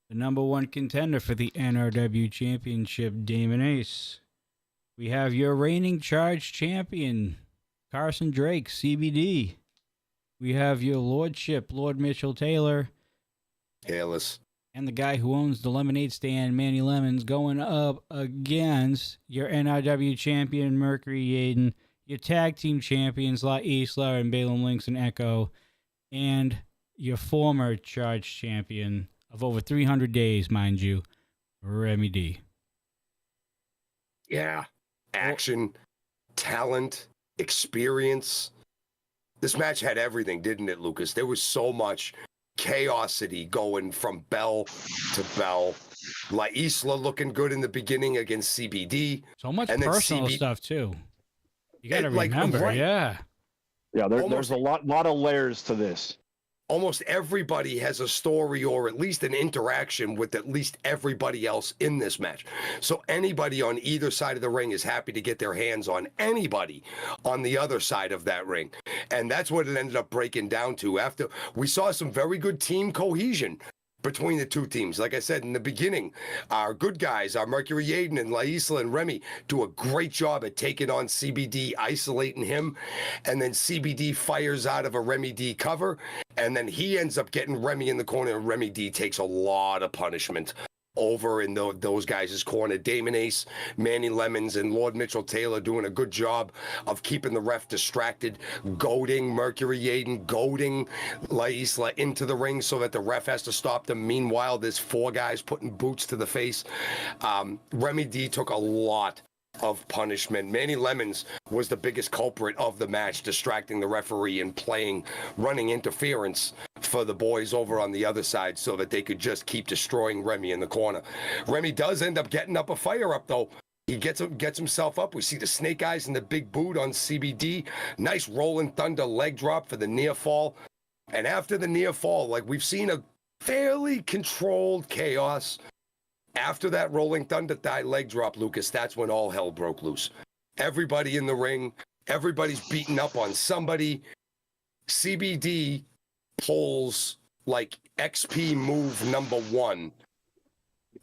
the #1 contender for the NRW Championship, Damon Ace. We have your reigning charge champion, Carson Drake, CBD. We have your lordship, Lord Mitchell Taylor. Hairless. And the guy who owns the lemonade stand, Manny Lemons, going up against your NRW champion, Mercury Yaden, your tag team champions, La Isla and Balaam Lynx and Echo, and your former charge champion of over 300 days, mind you, Remy D. Yeah. Action, talent, experience. This match had everything, didn't it, Lucas? There was so much chaosity going from bell to bell. La Isla looking good in the beginning against CBD. So much personal stuff, too. You got to remember, right. Yeah, there's a lot of layers to this. Almost everybody has a story or at least an interaction with at least everybody else in this match. So anybody on either side of the ring is happy to get their hands on anybody on the other side of that ring. And that's what it ended up breaking down to. After we saw some very good team cohesion between the two teams. Like I said in the beginning, our good guys, our Mercury Yaden and La Isla and Remy, do a great job at taking on CBD, isolating him, and then CBD fires out of a Remy D cover, and then he ends up getting Remy in the corner, and Remy D takes a lot of punishment over in those guys' corner. Damon Ace, Manny Lemons, and Lord Mitchell Taylor doing a good job of keeping the ref distracted, goading Mercury Yaden, goading La Isla into the ring so that the ref has to stop them. Meanwhile, there's 4 guys putting boots to the face. Remy D took a lot of punishment. Manny Lemons was the biggest culprit of the match, distracting the referee and running interference for the boys over on the other side so that they could just keep destroying Remy in the corner. Remy does end up getting up a fire up, though. He gets himself up. We see the snake eyes and the big boot on CBD. Nice rolling thunder leg drop for the near fall. And after the near fall, like we've seen a fairly controlled chaos. After that rolling thunder thigh leg drop, Lucas, that's when all hell broke loose. Everybody in the ring, everybody's beating up on somebody. CBD pulls like XP move #1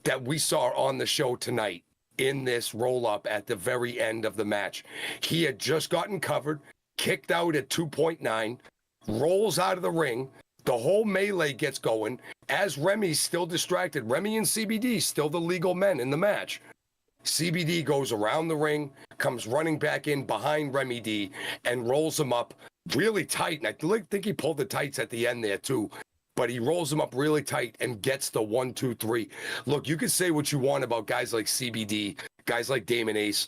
that we saw on the show tonight in this roll-up at the very end of the match. He had just gotten covered, kicked out at 2.9, rolls out of the ring. The whole melee gets going as Remy's still distracted. Remy and CBD still the legal men in the match. CBD goes around the ring, comes running back in behind Remy D, and rolls him up really tight. And I think he pulled the tights at the end there too. But he rolls him up really tight and gets the 1, 2, 3. Look, you can say what you want about guys like CBD, guys like Damon Ace.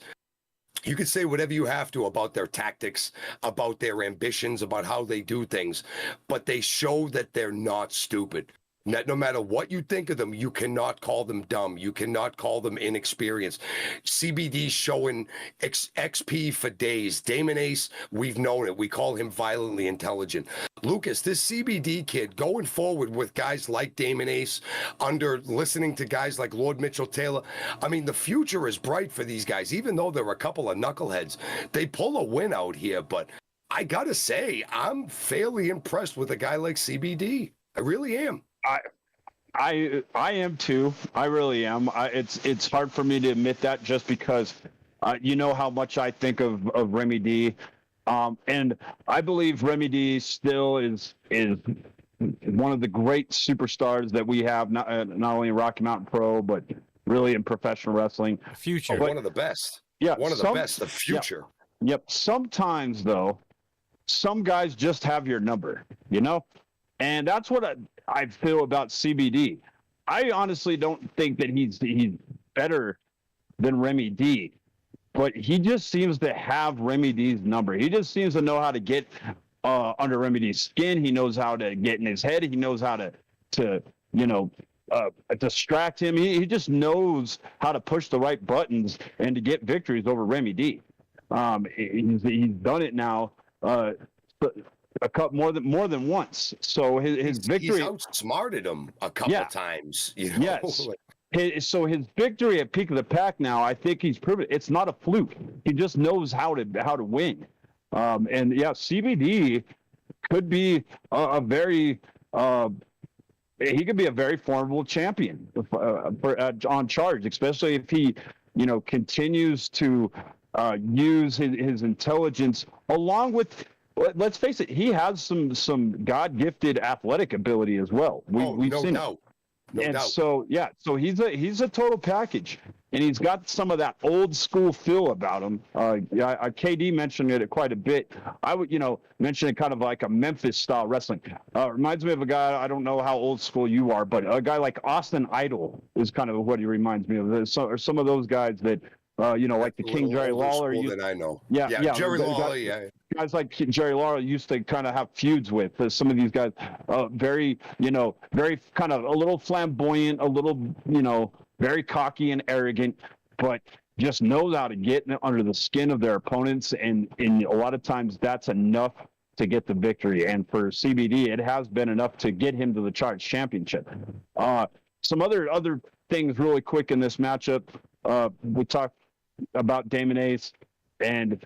You can say whatever you have to about their tactics, about their ambitions, about how they do things, but they show that they're not stupid. No matter what you think of them, you cannot call them dumb. You cannot call them inexperienced. CBD showing XP for days. Damon Ace, we've known it. We call him violently intelligent. Lucas, this CBD kid going forward with guys like Damon Ace, listening to guys like Lord Mitchell Taylor. I mean, the future is bright for these guys, even though they're a couple of knuckleheads. They pull a win out here, but I gotta say, I'm fairly impressed with a guy like CBD. I really am. I am too. I really am. It's hard for me to admit that just because you know how much I think of Remy D, and I believe Remy D still is one of the great superstars that we have, not only in Rocky Mountain Pro but really in professional wrestling. Future, one of the best. Yeah, one of the best. The future. Yep. Sometimes though, some guys just have your number, you know, and that's what I feel about CBD. I honestly don't think that he's better than Remy D, but he just seems to have Remy D's number. He just seems to know how to get under Remy D's skin. He knows how to get in his head. He knows how to distract him. He just knows how to push the right buttons and to get victories over Remy D. He's done it now. More than once. So his victory. He's outsmarted him a couple of times. You know? Yes. So his victory at Peak of the Pack now, I think he's proven it's not a fluke. He just knows how to win. And yeah, CBD could be a very he could be a very formidable champion on charge, especially if he continues to use his intelligence along with. Let's face it, he has some God-gifted athletic ability as well. We've seen it. No doubt. So he's a total package, and he's got some of that old school feel about him. KD mentioned it quite a bit. I would mention it kind of like a Memphis style wrestling. Reminds me of a guy, I don't know how old school you are, but a guy like Austin Idol is kind of what he reminds me of. Some of those guys that like the King Jerry Lawler. Than I know. Yeah. Jerry Lawler. Guys like Jerry Lawler used to kind of have feuds with some of these guys. Very kind of a little flamboyant, a little, very cocky and arrogant, but just knows how to get under the skin of their opponents. And a lot of times that's enough to get the victory. And for CBD, it has been enough to get him to the Charge Championship. Some other things really quick in this matchup. We talked about Damon Ace, and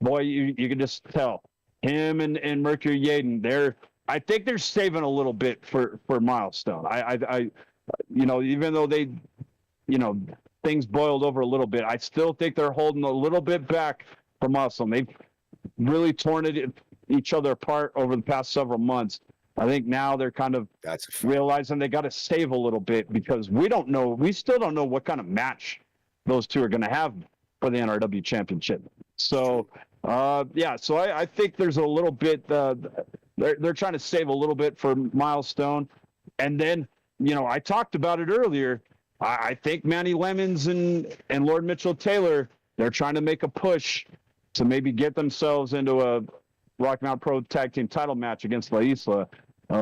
boy, you can just tell him and Mercury Yaden. I think they're saving a little bit for Milestone. I even though they, things boiled over a little bit, I still think they're holding a little bit back for Milestone. They've really torn each other apart over the past several months. I think now they're kind of realizing they got to save a little bit because we still don't know what kind of match those two are going to have for the NRW Championship. So, so I think there's a little bit, they're trying to save a little bit for Milestone. And then, I talked about it earlier. I think Manny Lemons and Lord Mitchell Taylor, they're trying to make a push to maybe get themselves into a Rocky Mountain Pro Tag Team title match against La Isla.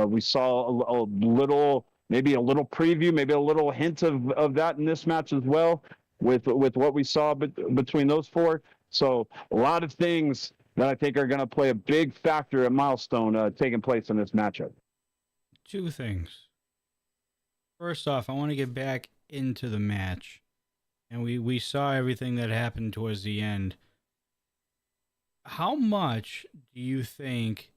We saw a little preview, maybe a little hint of that in this match as well with what we saw between those four. So a lot of things that I think are going to play a big factor at Milestone taking place in this matchup. Two things. First off, I want to get back into the match. And we saw everything that happened towards the end. How much do you think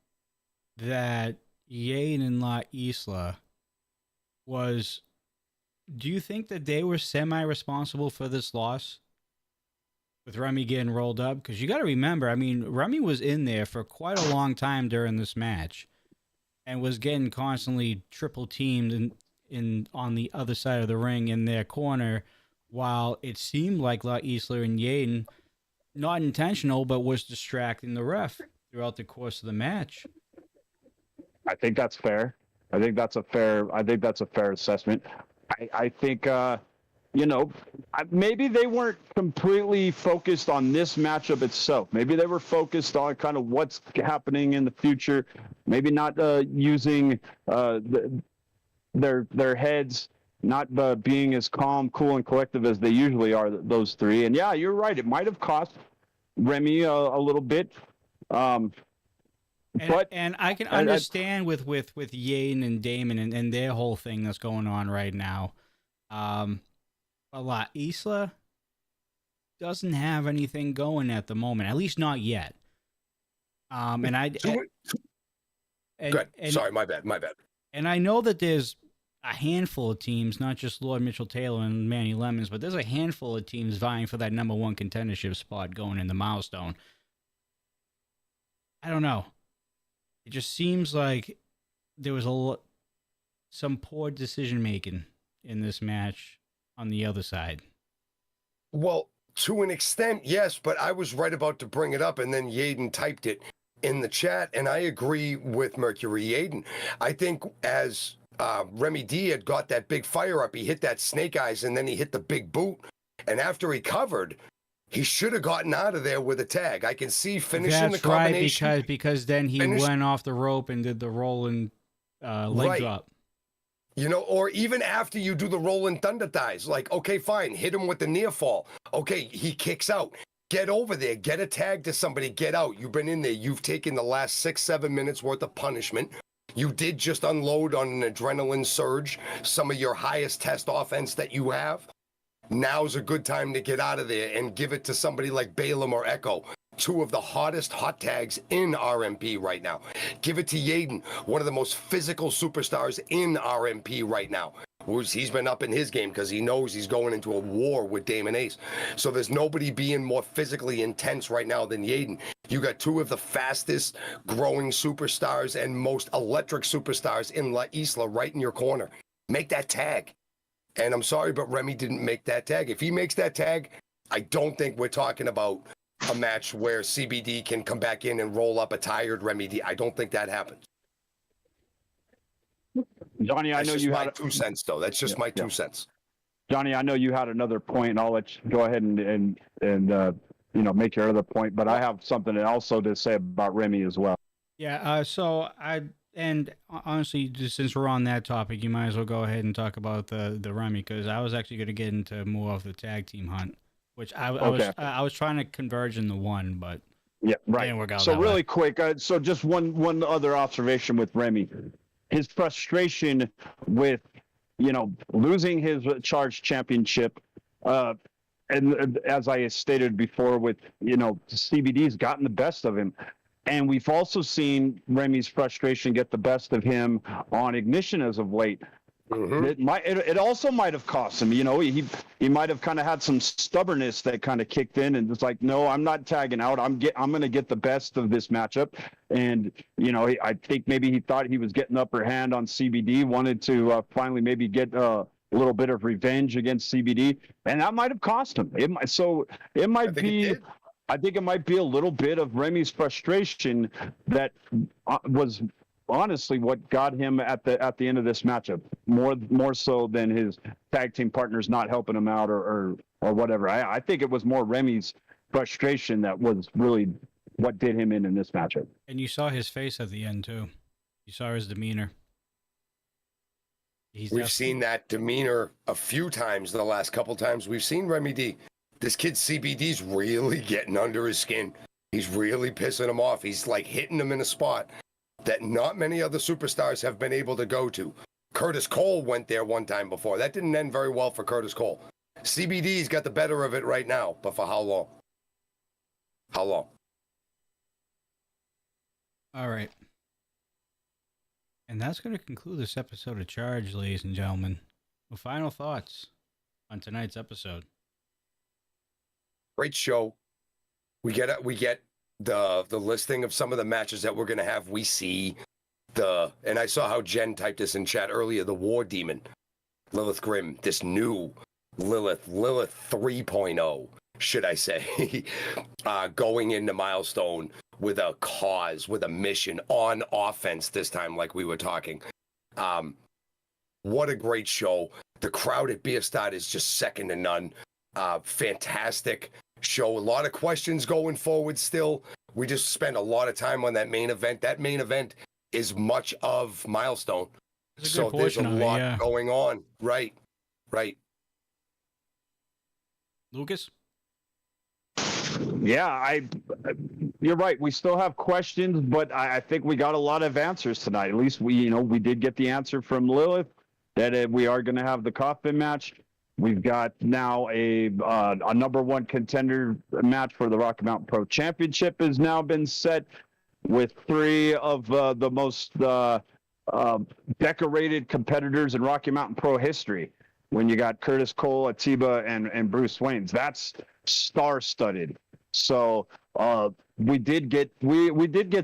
that Yaden and La Isla do you think that they were semi-responsible for this loss with Remy getting rolled up? Because you got to remember, I mean, Remy was in there for quite a long time during this match and was getting constantly triple teamed on the other side of the ring in their corner, while it seemed like La Isla and Yaden, not intentional, but was distracting the ref throughout the course of the match. I think that's fair. I think that's a fair assessment. I think, maybe they weren't completely focused on this matchup itself. Maybe they were focused on kind of what's happening in the future. Maybe not using the their heads not being as calm, cool, and collective as they usually are. Those three, and yeah, you're right. It might have cost Remy a little bit. But I can understand with Yaden and Damon and their whole thing that's going on right now. A lot. Isla doesn't have anything going at the moment, at least not yet. And sorry, my bad. And I know that there's a handful of teams, not just Lord Mitchell Taylor and Manny Lemons, but there's a handful of teams vying for that number one contendership spot going in the Milestone. I don't know. It just seems like there was some poor decision making in this match on the other side. Well, to an extent, yes, but I was right about to bring it up, and then Yaden typed it in the chat, and I agree with Mercury Yaden. I think as Remy D had got that big fire up, he hit that snake eyes, and then he hit the big boot, and after he covered, he should have gotten out of there with a tag. I can see finishing the combination. Right, because then he went off the rope and did the rolling leg drop. You know, or even after you do the rolling thunder thighs, like, okay, fine, hit him with the near fall. Okay, he kicks out. Get over there, get a tag to somebody, get out. You've been in there. You've taken the last 6-7 minutes worth of punishment. You did just unload on an adrenaline surge, some of your highest test offense that you have. Now's a good time to get out of there and give it to somebody like Balaam or Echo, two of the hottest hot tags in RMP right now. Give it to Yaden, one of the most physical superstars in RMP right now. He's been up in his game because he knows he's going into a war with Damon Ace. So there's nobody being more physically intense right now than Yaden. You got two of the fastest growing superstars and most electric superstars in La Isla right in your corner. Make that tag. And I'm sorry, but Remy didn't make that tag. If he makes that tag, I don't think we're talking about a match where CBD can come back in and roll up a tired Remy D. I don't think that happens. Johnny, I know you had 2 cents, though. That's just my 2 cents. Johnny, I know you had another point, and I'll let you go ahead and make your other point. But I have something also to say about Remy as well. Yeah. And honestly, just since we're on that topic, you might as well go ahead and talk about the Remy, because I was actually going to get into more of the tag team hunt, which I was trying to converge in the one, but yeah, right. Didn't work out so that really way. quick, so just one other observation with Remy, his frustration with losing his charge championship, and as I stated before, with CBD's gotten the best of him. And we've also seen Remy's frustration get the best of him on Ignition as of late. Mm-hmm. It also might have cost him. He might have kind of had some stubbornness that kind of kicked in, and it's like, no, I'm not tagging out. I'm going to get the best of this matchup. And I think maybe he thought he was getting the upper hand on CBD, wanted to finally maybe get a little bit of revenge against CBD, and that might have cost him. I think it might be a little bit of Remy's frustration that was honestly what got him at the end of this matchup, more so than his tag team partners not helping him out or whatever. I think it was more Remy's frustration that was really what did him in this matchup. And you saw his face at the end too. You saw his demeanor. We've seen that demeanor a few times the last couple times we've seen Remy D. This kid CBD's really getting under his skin. He's really pissing him off. He's like hitting him in a spot that not many other superstars have been able to go to. Curtis Cole went there one time before. That didn't end very well for Curtis Cole. CBD's got the better of it right now, but for how long? How long? All right. And that's going to conclude this episode of Charge, ladies and gentlemen. Well, final thoughts on tonight's episode. Great show. We get the listing of some of the matches that we're going to have. We see and I saw how Jen typed this in chat earlier, the War Demon, Lilith Grimm, this new Lilith 3.0, should I say, going into Milestone with a cause, with a mission on offense this time, like we were talking. What a great show. The crowd at Bierstadt is just second to none. Fantastic show. A lot of questions going forward still. We just spent a lot of time on that main event. That main event is much of Milestone. There's a So good there's a portion of it, lot yeah. going on. Right. Lucas? Yeah, you're right. We still have questions, but I think we got a lot of answers tonight. At least we did get the answer from Lilith that we are going to have the coffin match. We've got now a number one contender match for the Rocky Mountain Pro Championship has now been set with three of the most decorated competitors in Rocky Mountain Pro history. When you got Curtis Cole, Atiba, and Bruce Waynes, that's star-studded. So we did get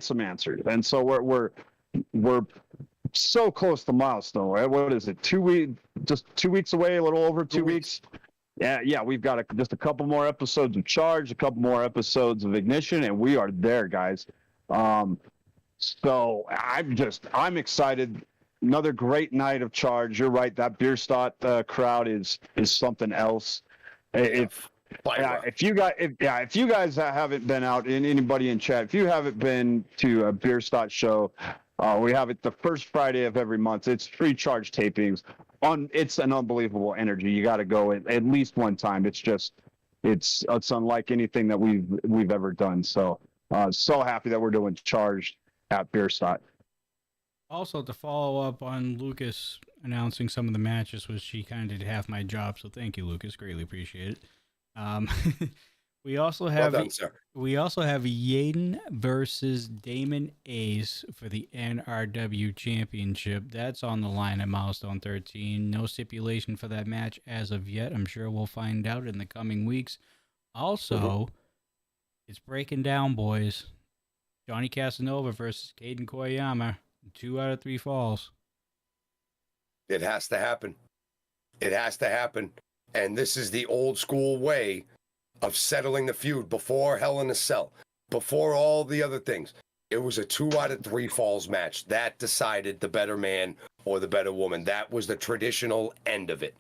some answers, and so we're so close to Milestone. Right? What is it? Just 2 weeks away, a little over 2 weeks. Yeah, we've got just a couple more episodes of Charge, a couple more episodes of Ignition, and we are there, guys. So I'm excited. Another great night of Charge. You're right. That Bierstadt crowd is something else. If you guys haven't been out, and anybody in chat, if you haven't been to a Bierstadt show, we have it the first Friday of every month. It's free Charge tapings. It's an unbelievable energy. You got to go at least one time. It's unlike anything that we've ever done. So so happy that we're doing Charged at Bierstadt. Also, to follow up on Lucas announcing some of the matches, which she kind of did half my job, so thank you, Lucas. Greatly appreciate it. We also have Well done, sir. Yaden versus Damon Ace for the NRW Championship. That's on the line at Milestone 13. No stipulation for that match as of yet. I'm sure we'll find out in the coming weeks. Also, it's breaking down, boys. Johnny Casanova versus Caden Koyama. 2 out of 3 falls. It has to happen. It has to happen. And this is the old school way of settling the feud before Hell in a Cell, before all the other things. It was a 2 out of 3 falls match. That decided the better man or the better woman. That was the traditional end of it.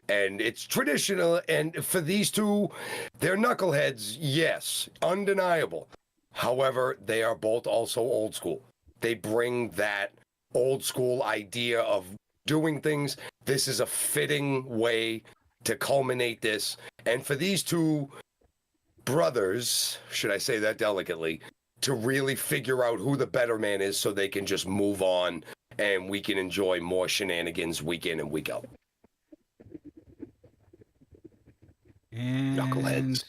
And it's traditional. And for these two, they're knuckleheads, yes, undeniable. However, they are both also old school. They bring that old school idea of doing things. This is a fitting way to culminate this. And for these two brothers, should I say that delicately, to really figure out who the better man is so they can just move on and we can enjoy more shenanigans week in and week out. And Knuckleheads.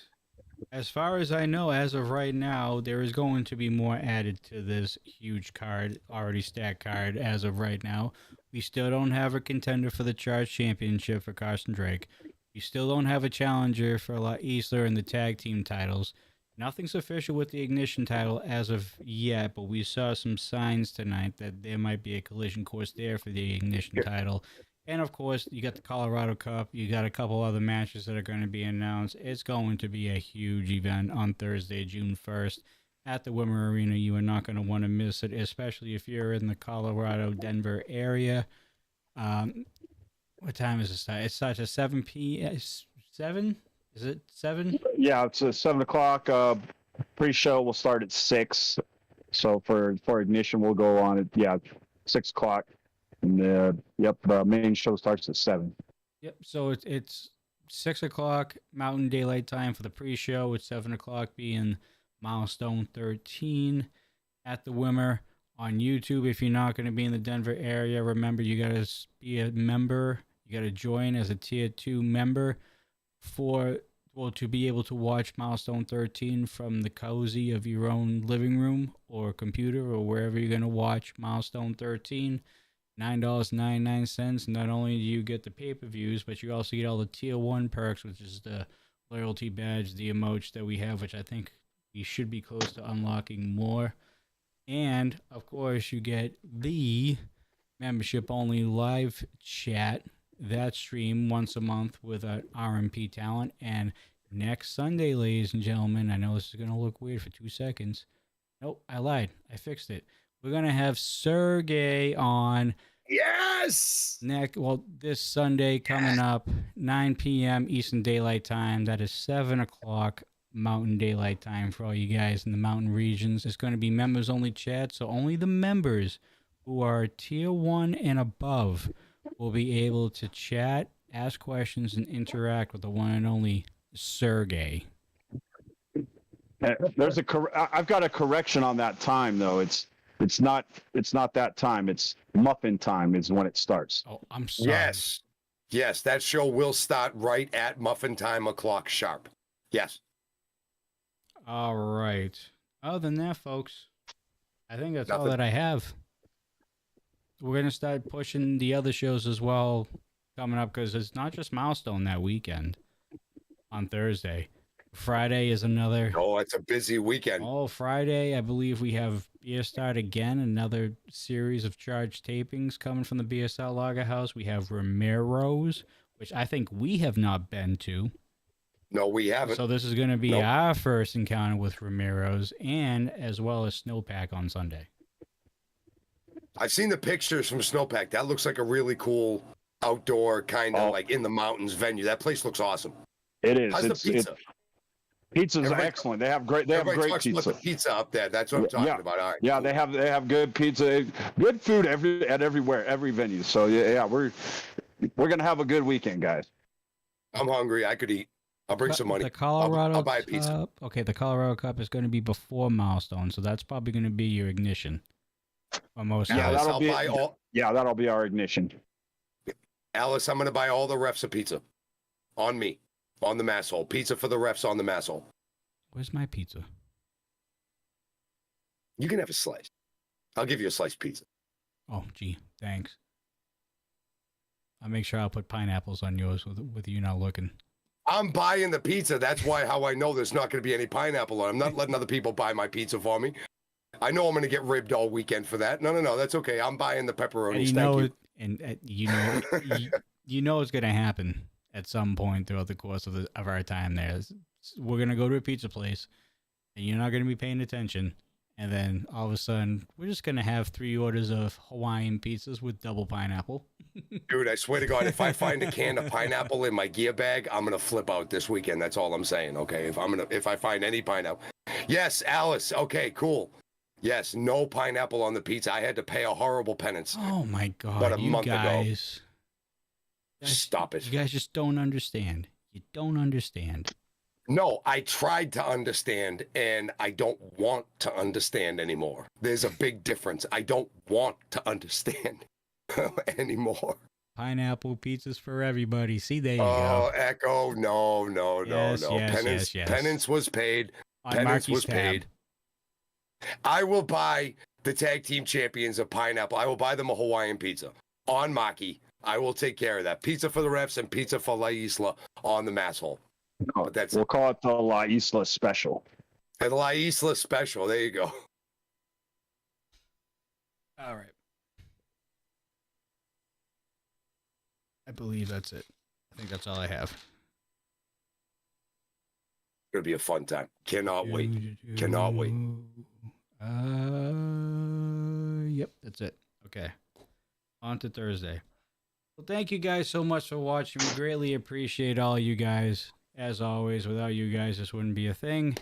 as far as I know, as of right now, there is going to be more added to this huge card, already stacked card as of right now. We still don't have a contender for the Charge Championship for Carson Drake. We still don't have a challenger for La Isla in the tag team titles. Nothing's official with the Ignition title as of yet, but we saw some signs tonight that there might be a collision course there for the Ignition title. And, of course, you got the Colorado Cup. You got a couple other matches that are going to be announced. It's going to be a huge event on Thursday, June 1st at the Wimmer Arena. You are not going to want to miss it, especially if you're in the Colorado, Denver area. What time is it start? It starts at 7 p.m. 7? Is it 7? Yeah, it's 7 o'clock. Pre-show will start at 6. So for Ignition, we'll go on at 6 o'clock. And the main show starts at 7. Yep. So it's 6 o'clock Mountain Daylight Time for the pre-show, with 7 o'clock being Milestone 13 at the Wimmer. On YouTube, if you're not going to be in the Denver area, remember you got to be a member. You got to join as a Tier 2 member to be able to watch Milestone 13 from the cozy of your own living room or computer or wherever you're going to watch Milestone 13. $9.99. Not only do you get the pay-per-views, but you also get all the Tier 1 perks, which is the loyalty badge, the emotes that we have, which I think we should be close to unlocking more. And, of course, you get the membership-only live chat, that stream once a month with an RMP talent. And next Sunday, ladies and gentlemen, I know this is going to look weird for 2 seconds. Nope, I lied. I fixed it. We're going to have Sergey on. Yes! This Sunday coming up, 9 p.m. Eastern Daylight Time. That is 7 o'clock Mountain Daylight Time for all you guys in the mountain regions. It's going to be members-only chat, so only the members who are tier 1 and above will be able to chat, ask questions, and interact with the one and only Sergey. I've got a correction on that time though. It's not that time. It's muffin time is when it starts. Oh, I'm sorry. Yes, that show will start right at muffin time o'clock sharp. Yes. All right. Other than that, folks, I think that's all Nothing. that I have. We're going to start pushing the other shows as well coming up because it's not just Milestone that weekend on Thursday. Friday is another. Oh, it's a busy weekend. Oh, Friday, I believe we have Beer Start again, another series of charged tapings coming from the BSL Lager House. We have Romero's, which I think we have not been to. No, we haven't. So this is going to be our first encounter with Romero's, and as well as Snowpack on Sunday. I've seen the pictures from Snowpack. That looks like a really cool outdoor kind of like in the mountains venue. That place looks awesome. It is. How's the pizza? Pizza's excellent. They have great pizza. About the pizza up there. That's what I'm talking about. All right. Yeah, cool. They have good pizza, good food everywhere, every venue. So yeah, we're gonna have a good weekend, guys. I'm hungry. I could eat. I'll bring some money. The Colorado I'll buy a pizza. Okay, the Colorado Cup is going to be before Milestone, so that's probably going to be your ignition. Almost. Yeah, that'll be our ignition. Alice, I'm going to buy all the refs a pizza. On me. On the mass hole. Pizza for the refs on the mass hole. Where's my pizza? You can have a slice. I'll give you a sliced pizza. Oh, gee, thanks. I'll make sure I'll put pineapples on yours with you not looking. I'm buying the pizza. That's how I know there's not going to be any pineapple on it. I'm not letting other people buy my pizza for me. I know I'm going to get ribbed all weekend for that. No, that's okay. I'm buying the pepperonis. You know it's going to happen at some point throughout the course of our time there. We're going to go to a pizza place, and you're not going to be paying attention. And then all of a sudden, we're just going to have 3 orders of Hawaiian pizzas with double pineapple. Dude, I swear to God, if I find a can of pineapple in my gear bag, I'm going to flip out this weekend. That's all I'm saying, okay? If I find any pineapple. Yes, Alice. Okay, cool. Yes, no pineapple on the pizza. I had to pay a horrible penance. Oh, my God. About a month ago. Stop it. You guys just don't understand. You don't understand. No, I tried to understand, and I don't want to understand anymore. There's a big difference. I don't want to understand anymore. Pineapple pizzas for everybody. See, there you go. Oh, Echo. No. Yes. Penance was paid. On Penance Marky's was paid. I will buy the tag team champions a pineapple. I will buy them a Hawaiian pizza on Maki. I will take care of that. Pizza for the refs and pizza for La Isla on the mass hole. Oh, we'll call it the La Isla Special. The La Isla Special. There you go. All right. I believe that's it. I think that's all I have. It's going to be a fun time. Cannot wait. Cannot wait. Yep, that's it. Okay. On to Thursday. Well, thank you guys so much for watching. We greatly appreciate all you guys. As always, without you guys, this wouldn't be a thing.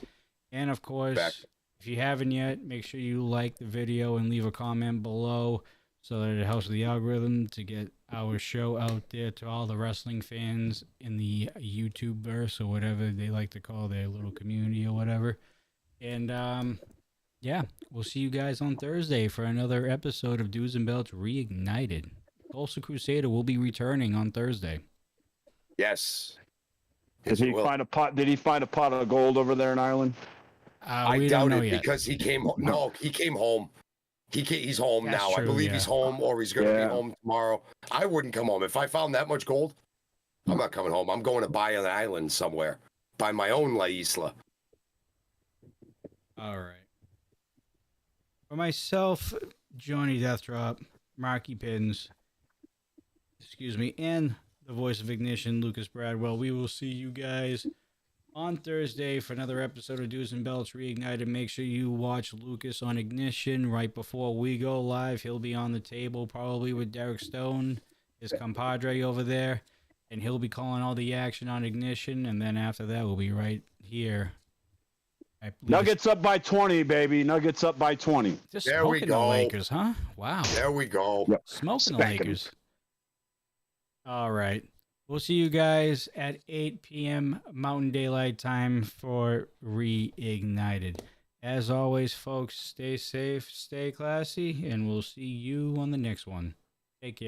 And of course, if you haven't yet, make sure you like the video and leave a comment below so that it helps the algorithm to get our show out there to all the wrestling fans in the YouTube verse or whatever they like to call their little community or whatever. And yeah, we'll see you guys on Thursday for another episode of Dudes and Belts Reignited. Tulsa Crusader will be returning on Thursday. Yes. Did he find a pot of gold over there in Ireland? I doubt it because he came home. No, he came home. He's home now. True, I believe he's home or he's going to be home tomorrow. I wouldn't come home. If I found that much gold, I'm not coming home. I'm going to buy an island somewhere. Buy my own La Isla. All right. For myself, Johnny Deathdrop, Marky Pins, and the voice of Ignition, Lucas Bradwell. We will see you guys on Thursday for another episode of Dudes and Belts Reignited. Make sure you watch Lucas on Ignition right before we go live. He'll be on the table probably with Derek Stone, his compadre over there, and he'll be calling all the action on Ignition. And then after that, we'll be right here I believe Nuggets up by 20, baby. Nuggets up by 20. just There we smoking the go. Lakers, huh? Wow. There we go. Yep. Smoking the Spanking. Lakers. All right. We'll see you guys at 8 p.m. Mountain Daylight Time for Reignited. As always, folks, stay safe, stay classy, and we'll see you on the next one. Take care.